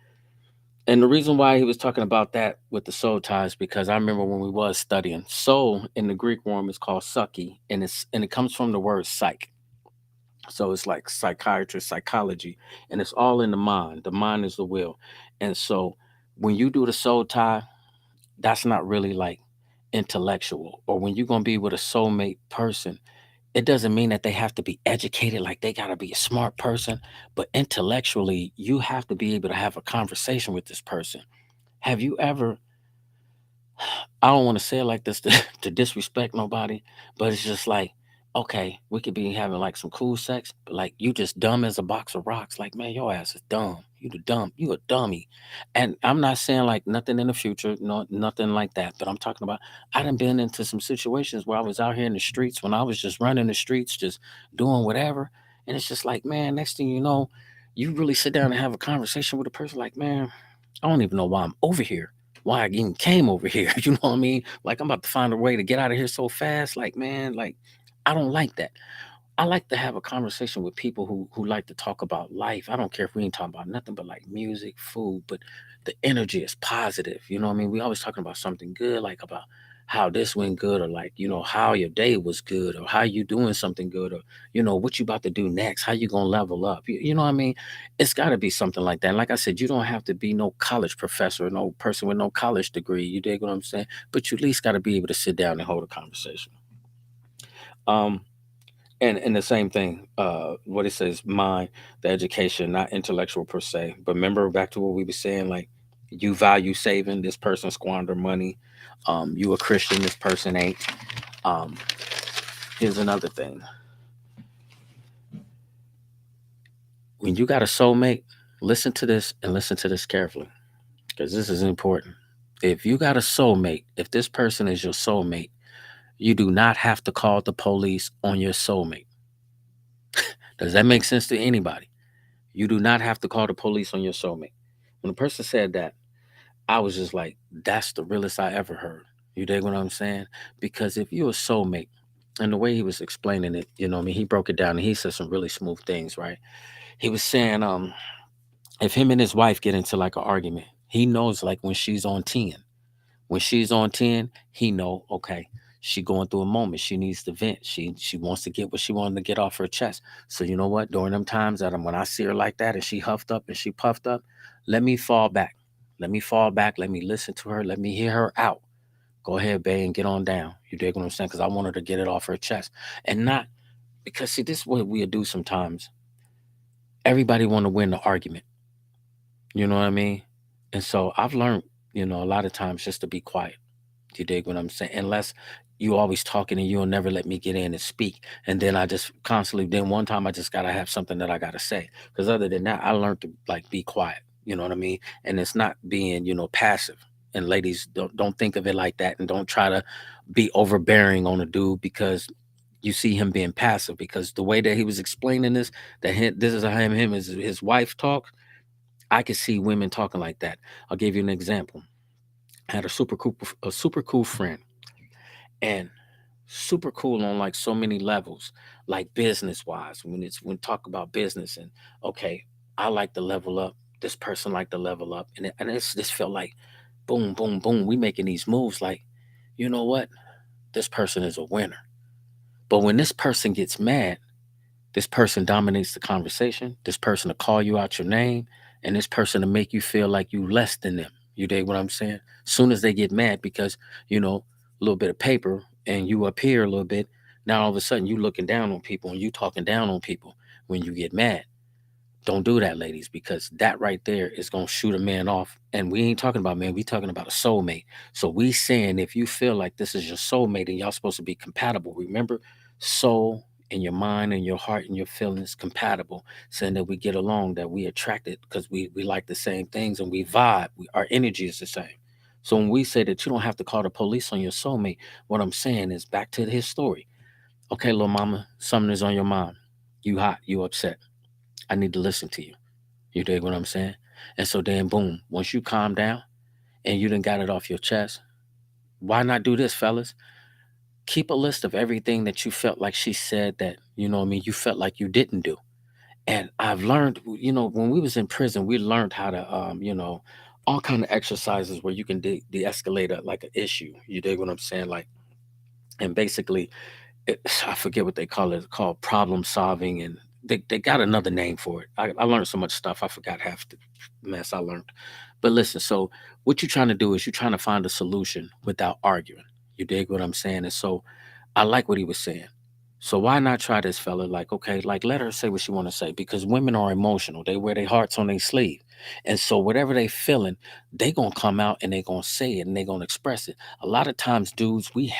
And the reason why he was talking about that with the soul ties, because I remember when we was studying, soul in the Greek form is called psyche, and it comes from the word psych. So it's like psychiatry, psychology, and it's all in the mind. The mind is the will. And so when you do the soul tie, that's not really like intellectual. Or when you're gonna be with a soulmate person, it doesn't mean that they have to be educated, like they gotta be a smart person, but intellectually, you have to be able to have a conversation with this person. Have you ever, I don't want to say it like this to, to disrespect nobody, but it's just like, okay, we could be having like some cool sex, but like you just dumb as a box of rocks. Like, man, your ass is dumb. You a dummy. And I'm not saying like nothing in the future, no, nothing like that. But I'm talking about I done been into some situations where I was out here in the streets when I was just running the streets, just doing whatever. And it's just like, man, next thing you know, you really sit down and have a conversation with a person like, man, I don't even know why I'm over here, why I even came over here. You know what I mean? Like I'm about to find a way to get out of here so fast. Like, man, like I don't like that. I like to have a conversation with people who like to talk about life. I don't care if we ain't talking about nothing but like music, food, but the energy is positive. You know what I mean? We always talking about something good, like about how this went good, or like, how your day was good, or how you doing something good, or what you about to do next, how you gonna level up. You know what I mean? It's gotta be something like that. And like I said, you don't have to be no college professor, no person with no college degree. You dig what I'm saying? But you at least gotta be able to sit down and hold a conversation. Um, and the same thing, what it says, mind, the education, not intellectual per se. But remember back to what we were saying, like you value saving, this person squander money. You a Christian, this person ain't. Um, Here's another thing. When you got a soulmate, listen to this and listen to this carefully. Because this is important. If you got a soulmate, if this person is your soulmate, you do not have to call the police on your soulmate. Does that make sense to anybody? You do not have to call the police on your soulmate. When a person said that, I was just like, that's the realest I ever heard. You dig what I'm saying? Because if you're a soulmate, and the way he was explaining it, what I mean, he broke it down and he said some really smooth things, right? He was saying, if him and his wife get into like an argument, he knows like when she's on 10. When she's on 10, he know, okay, she going through a moment. She needs to vent. She wants to get what she wanted to get off her chest. So you know what? During them times that when I see her like that and she huffed up and she puffed up, let me fall back. Let me fall back. Let me listen to her. Let me hear her out. Go ahead, babe, and get on down. You dig what I'm saying? Because I want her to get it off her chest. And not because see, this is what we do sometimes. Everybody want to win the argument. You know what I mean? And so I've learned, a lot of times just to be quiet. You dig what I'm saying? Unless you always talking and you'll never let me get in and speak. And then I just constantly, then one time I just gotta have something that I gotta say. Because other than that, I learned to like be quiet. You know what I mean? And it's not being, passive. And ladies, don't think of it like that, and don't try to be overbearing on a dude because you see him being passive. Because the way that he was explaining this, this is how him his wife talk. I could see women talking like that. I'll give you an example. I had a super cool friend, and super cool on like so many levels, like business wise. When talk about business, and okay, I like to level up. This person like to level up, and it's this felt like boom, boom, boom. We making these moves like, you know what? This person is a winner. But when this person gets mad, this person dominates the conversation. This person will call you out your name, and this person will make you feel like you less than them. You dig what I'm saying? Soon as they get mad because a little bit of paper and you up here a little bit, now all of a sudden you looking down on people and you talking down on people when you get mad. Don't do that, ladies, because that right there is gonna shoot a man off. And we ain't talking about man, we talking about a soulmate. So we saying if you feel like this is your soulmate and y'all supposed to be compatible, remember, soul and your mind and your heart and your feelings compatible, saying that we get along, that we attracted because we like the same things and we vibe. Our energy is the same. So when we say that you don't have to call the police on your soulmate, what I'm saying is back to his story. Okay, little mama, something is on your mind. You hot, you upset. I need to listen to you. You dig what I'm saying? And so then, boom, once you calm down and you done got it off your chest, why not do this, fellas? Keep a list of everything that you felt like she said that, what I mean, you felt like you didn't do. And I've learned, when we was in prison, we learned how to, all kind of exercises where you can de-escalate like an issue. You dig what I'm saying? Like, and basically, I forget what they call it. It's called problem solving, and they got another name for it. I learned so much stuff. I forgot half the mess I learned. But listen, so what you're trying to do is you're trying to find a solution without arguing. You dig what I'm saying? And so I like what he was saying. So why not try this, fella? Like, okay, like let her say what she want to say because women are emotional. They wear their hearts on their sleeve. And so whatever they feeling, they gonna come out and they gonna say it and they gonna express it. A lot of times, dudes, we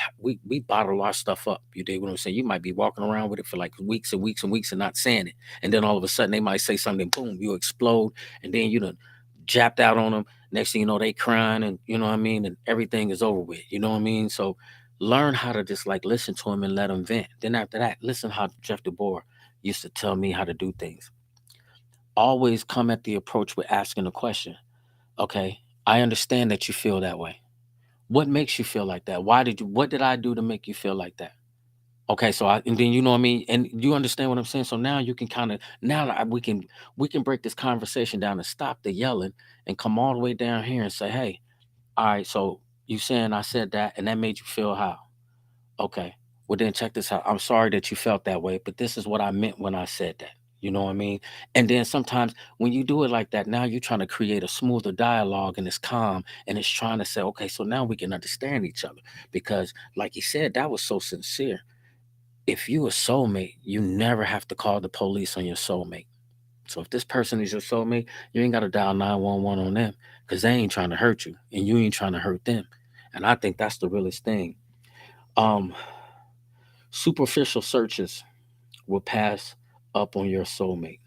bottle our stuff up. You dig what I'm saying? You might be walking around with it for like weeks and weeks and weeks and not saying it. And then all of a sudden they might say something, boom, you explode, and then you done japped out on them. Next thing you know, they crying and you know what I mean, and everything is over with. You know what I mean? So learn how to just like listen to him and let him vent. Then after that, listen how Jeff DeBoer used to tell me how to do things. Always come at the approach with asking a question. Okay, I understand that you feel that way. What makes you feel like that? What did I do to make you feel like that? Okay, so and then you know what I mean, and you understand what I'm saying. So now you can kind of we can break this conversation down and stop the yelling and come all the way down here and say, hey, all right, so you saying I said that and that made you feel how? Okay. Well, then check this out. I'm sorry that you felt that way, but this is what I meant when I said that. You know what I mean? And then sometimes when you do it like that, now you're trying to create a smoother dialogue and it's calm and it's trying to say, okay, so now we can understand each other. Because, like you said, that was so sincere. If you a soulmate, you never have to call the police on your soulmate. So if this person is your soulmate, you ain't got to dial 911 on them because they ain't trying to hurt you and you ain't trying to hurt them. And I think that's the realest thing. Um, Superficial searches will pass up on your soulmate.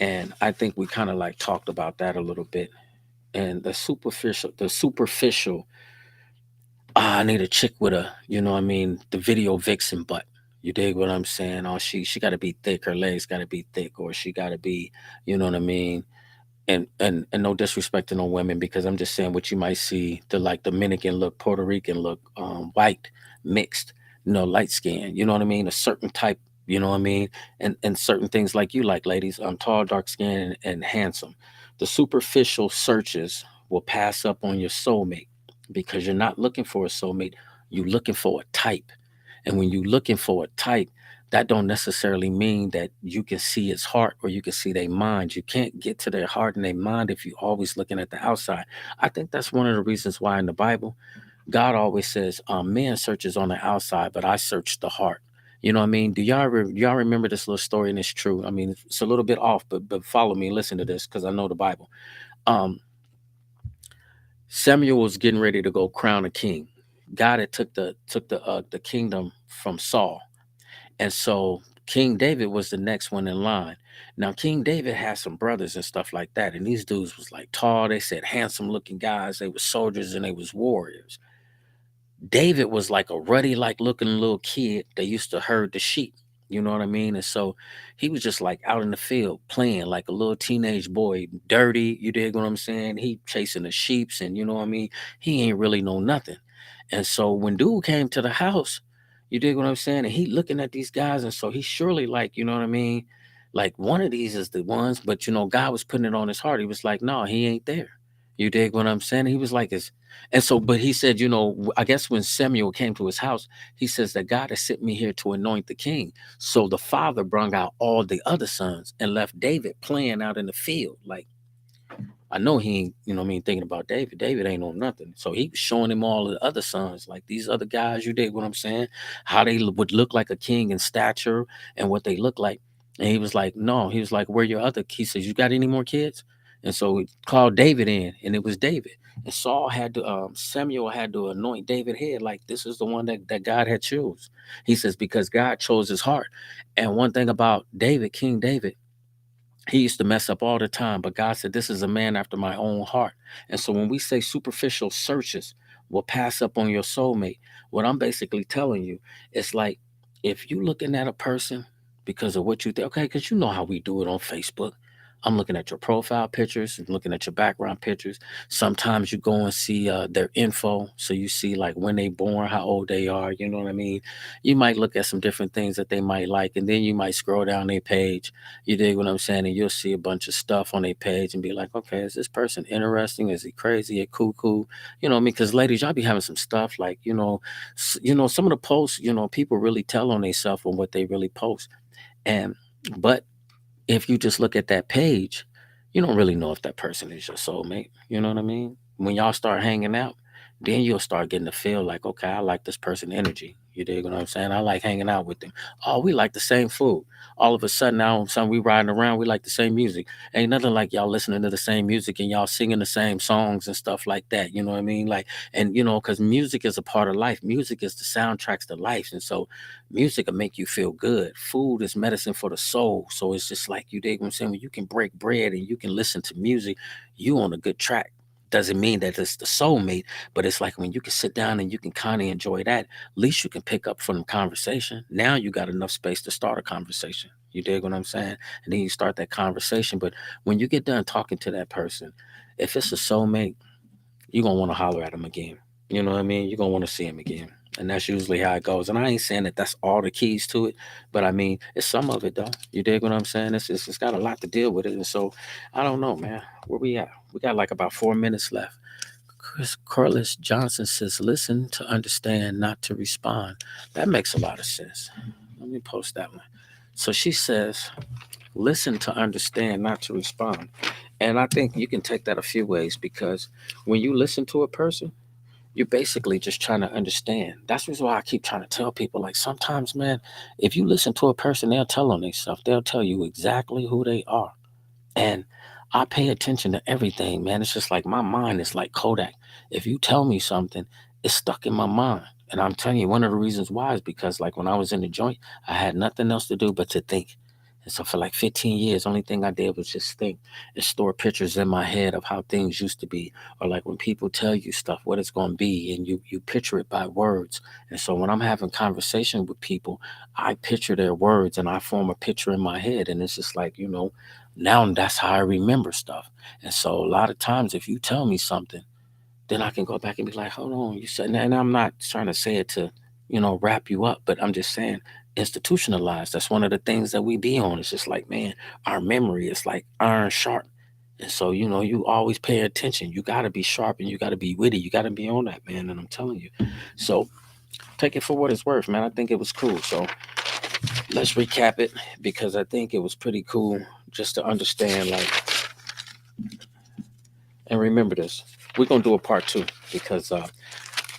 And I think we kind of like talked about that a little bit. And the superficial, I need a chick with a, you know what I mean, the video vixen butt. You dig what I'm saying? Oh, she got to be thick. Her legs got to be thick, or she got to be, you know what I mean, and no disrespect to no women because I'm just saying what you might see the like Dominican look, Puerto Rican look, white, mixed, light skin, you know what I mean? A certain type, you know what I mean? And certain things like you like, ladies, tall, dark skin and handsome. The superficial searches will pass up on your soulmate because you're not looking for a soulmate, you're looking for a type. And when you're looking for a type, that don't necessarily mean that you can see his heart or you can see their mind. You can't get to their heart and their mind if you're always looking at the outside. I think that's one of the reasons why in the Bible, God always says, man searches on the outside, but I search the heart. You know what I mean? Do y'all remember this little story? And it's true. I mean, it's a little bit off, but follow me and listen to this because I know the Bible. Um, Samuel was getting ready to go crown a king. God had took the kingdom from Saul. And so King David was the next one in line. Now, King David had some brothers and stuff like that. And these dudes was like tall. They said handsome looking guys. They were soldiers and they was warriors. David was like a ruddy, like looking little kid that used to herd the sheep. You know what I mean? And so he was just like out in the field playing like a little teenage boy, dirty. You dig what I'm saying? He chasing the sheeps and you know what I mean? He ain't really know nothing. And so when dude came to the house, you dig what I'm saying? And he looking at these guys, and so he surely like, you know what I mean? Like one of these is the ones, but God was putting it on his heart. He was like, no, he ain't there. You dig what I'm saying? He was like, and so, but he said, I guess when Samuel came to his house, he says that God has sent me here to anoint the king. So the father brung out all the other sons and left David playing out in the field. Like, I know he ain't, thinking about David. David ain't on nothing. So he was showing him all the other sons, like these other guys, you dig what I'm saying? How they would look like a king in stature and what they look like. And he was like, no, he was like, where your other? He says, you got any more kids? And so he called David in, and it was David. And Samuel had to anoint David head, like this is the one that God had chose. He says, because God chose his heart. And one thing about David, King David, he used to mess up all the time, but God said, this is a man after my own heart. And so when we say superficial searches will pass up on your soulmate, what I'm basically telling you is like, if you looking at a person because of what you think, okay, because you know how we do it on Facebook. I'm looking at your profile pictures and looking at your background pictures. Sometimes you go and see their info. So you see like when they born, how old they are. You know what I mean? You might look at some different things that they might like. And then you might scroll down their page, you dig what I'm saying? And you'll see a bunch of stuff on their page and be like, okay, is this person interesting? Is he crazy or cuckoo? You know what I mean? Because ladies, y'all be having some stuff like, some of the posts, people really tell on themselves on what they really post. And but if you just look at that page, you don't really know if that person is your soulmate. You know what I mean? When y'all start hanging out, then you'll start getting to feel like, okay, I like this person energy. You dig what I'm saying? I like hanging out with them. Oh, we like the same food. All of a sudden, now all of a sudden we riding around, we like the same music. Ain't nothing like y'all listening to the same music and y'all singing the same songs and stuff like that. You know what I mean? Like, and because music is a part of life. Music is the soundtracks to life. And so music will make you feel good. Food is medicine for the soul. So it's just like, you dig what I'm saying? When you can break bread and you can listen to music, you on a good track. Doesn't mean that it's the soulmate, but it's like when you can sit down and you can kind of enjoy that, at least you can pick up from the conversation. Now you got enough space to start a conversation. You dig what I'm saying? And then you start that conversation. But when you get done talking to that person, if it's a soulmate, you're gonna want to holler at them again. You know what I mean? You're gonna want to see them again. And that's usually how it goes. And I ain't saying that that's all the keys to it, but I mean, it's some of it though. You dig what I'm saying? It's got a lot to deal with it. And so I don't know, man. Where we at? We got like about 4 minutes left. Chris Corliss Johnson says, listen to understand, not to respond. That makes a lot of sense. Let me post that one. So she says, listen to understand, not to respond. And I think you can take that a few ways because when you listen to a person, you're basically just trying to understand. That's the reason why I keep trying to tell people, like, sometimes, man, if you listen to a person, they'll tell on themselves. They'll tell you exactly who they are. And I pay attention to everything, man. It's just like my mind is like Kodak. If you tell me something, it's stuck in my mind. And I'm telling you, one of the reasons why is because, like, when I was in the joint, I had nothing else to do but to think. And so for like 15 years, only thing I did was just think and store pictures in my head of how things used to be. Or like when people tell you stuff, what it's going to be, and you picture it by words. And so when I'm having conversation with people, I picture their words and I form a picture in my head. And it's just like, now that's how I remember stuff. And so a lot of times, if you tell me something, then I can go back and be like, hold on, you said, and I'm not trying to say it to, wrap you up, but I'm just saying institutionalized. That's one of the things that we be on. It's just like, man, our memory is like iron sharp. And so, you always pay attention. You got to be sharp and you got to be witty. You got to be on that, man. And I'm telling you. So take it for what it's worth, man. I think it was cool. So let's recap it because I think it was pretty cool just to understand, like, and remember this. We're gonna do a part two because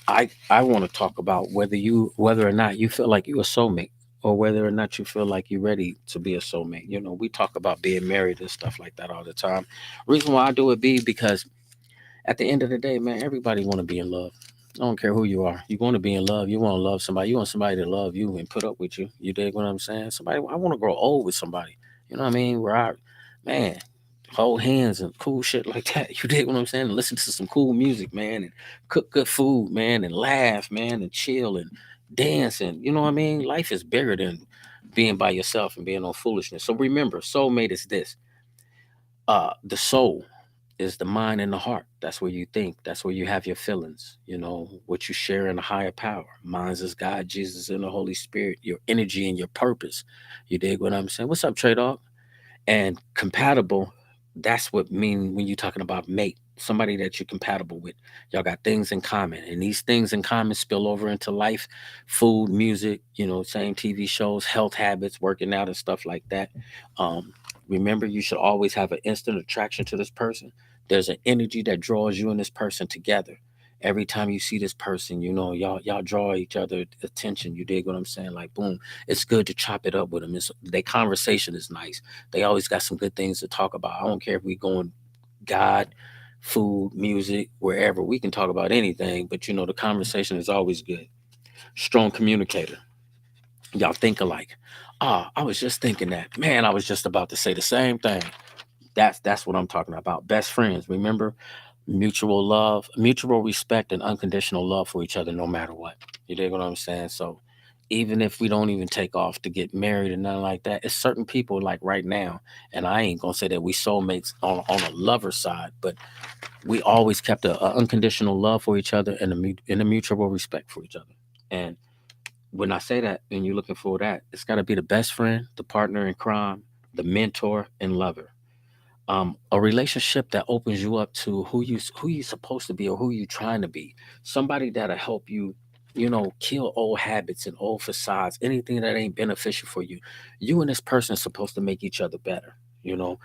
I want to talk about whether or not you feel like you a soulmate or whether or not you feel like you're ready to be a soulmate. We talk about being married and stuff like that all the time. Reason why I do it be because at the end of the day, man, everybody want to be in love. I don't care who you are. You want to be in love. You want to love somebody. You want somebody to love you and put up with you. You dig what I'm saying? Somebody. I want to grow old with somebody. You know what I mean? Where man, hold hands and cool shit like that. You dig what I'm saying? And listen to some cool music, man, and cook good food, man, and laugh, man, and chill and dance. And you know what I mean? Life is bigger than being by yourself and being on foolishness. So remember, soulmate is this. The soul is the mind and the heart. That's where you think. That's where you have your feelings. What you share in a higher power. Mine's is God, Jesus, and the Holy Spirit. Your energy and your purpose. You dig what I'm saying? What's up, Trade Off? And compatible, that's what mean when you're talking about mate, somebody that you're compatible with. Y'all got things in common, and these things in common spill over into life. Food, music, same TV shows, health habits, working out and stuff like that. um Remember, you should always have an instant attraction to this person. There's an energy that draws you and this person together. Every time you see this person, y'all draw each other attention. You dig what I'm saying? Like, boom, it's good to chop it up with them. Their conversation is nice. They always got some good things to talk about. I don't care if we going God, food, music, wherever. We can talk about anything, but the conversation is always good. Strong communicator. Y'all think alike. I was just thinking that. Man, I was just about to say the same thing. That's what I'm talking about. Best friends. Remember, mutual love, mutual respect, and unconditional love for each other, no matter what. You dig what I'm saying? So, even if we don't even take off to get married and nothing like that, it's certain people like right now, and I ain't gonna say that we soulmates on a lover side, but we always kept a unconditional love for each other and a mutual respect for each other. And when I say that, and you're looking for that, it's got to be the best friend, the partner in crime, the mentor and lover. A relationship that opens you up to who you supposed to be or who you trying to be. Somebody that'll help you. kill old habits and old facades, anything that ain't beneficial for you. You and this person are supposed to make each other better. You know,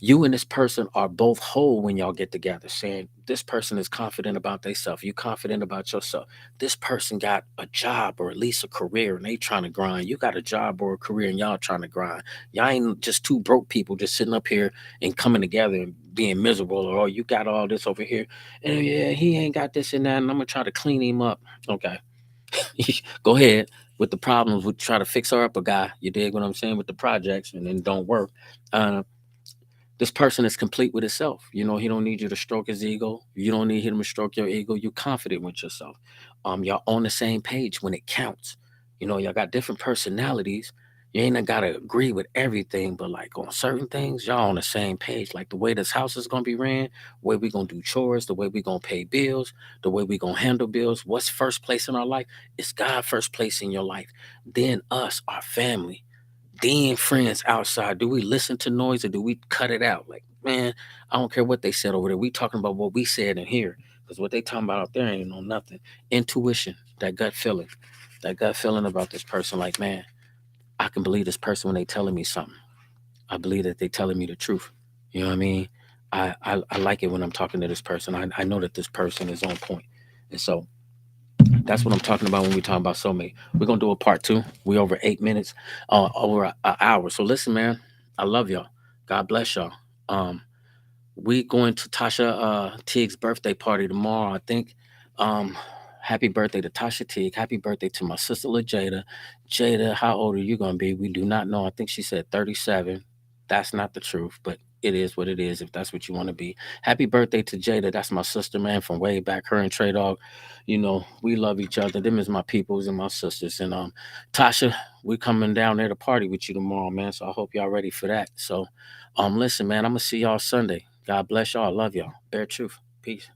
you and this person are both whole when y'all get together, saying this person is confident about themselves, you confident about yourself. This person got a job or at least a career and they trying to grind. You got a job or a career and y'all trying to grind. Y'all ain't just two broke people just sitting up here and coming together and being miserable, or oh, you got all this over here and yeah, he ain't got this and that and I'm gonna try to clean him up. Okay. Go ahead with the problems, with try to fix her up a guy, you dig what I'm saying, with the projects, and then don't work. uh this person is complete with himself. He don't need you to stroke his ego. You don't need him to stroke your ego. You confident with yourself. Y'all on the same page when it counts. Y'all got different personalities. You ain't gotta agree with everything, but like on certain things, y'all on the same page. Like the way this house is gonna be ran, the way we gonna do chores, the way we gonna pay bills, the way we gonna handle bills. What's first place in our life? It's God first place in your life. Then us, our family, then friends outside. Do we listen to noise or do we cut it out? Like, man, I don't care what they said over there. We talking about what we said in here. Because what they talking about out there ain't no nothing. Intuition, that gut feeling. That gut feeling about this person, like, man, I can believe this person when they telling me something. I believe that they telling me the truth. You know what I mean? I like it when I'm talking to this person. I know that this person is on point. And so that's what I'm talking about when we talk about soulmate. We're gonna do a part two. We over 8 minutes, over an hour. So listen, man, I love y'all. God bless y'all. Um, we going to Tasha Teague's birthday party tomorrow. I think. Happy birthday to Tasha Teague. Happy birthday to my sister LaJada. Jada, how old are you gonna be? We do not know. I think she said 37. That's not the truth, but it is what it is. If that's what you want to be. Happy birthday to Jada. That's my sister, man, from way back. Her and Trey Dog. We love each other. Them is my peoples and my sisters. And Tasha, we coming down there to party with you tomorrow, man. So I hope y'all ready for that. So listen, man, I'm gonna see y'all Sunday. God bless y'all. I love y'all. Bear truth. Peace.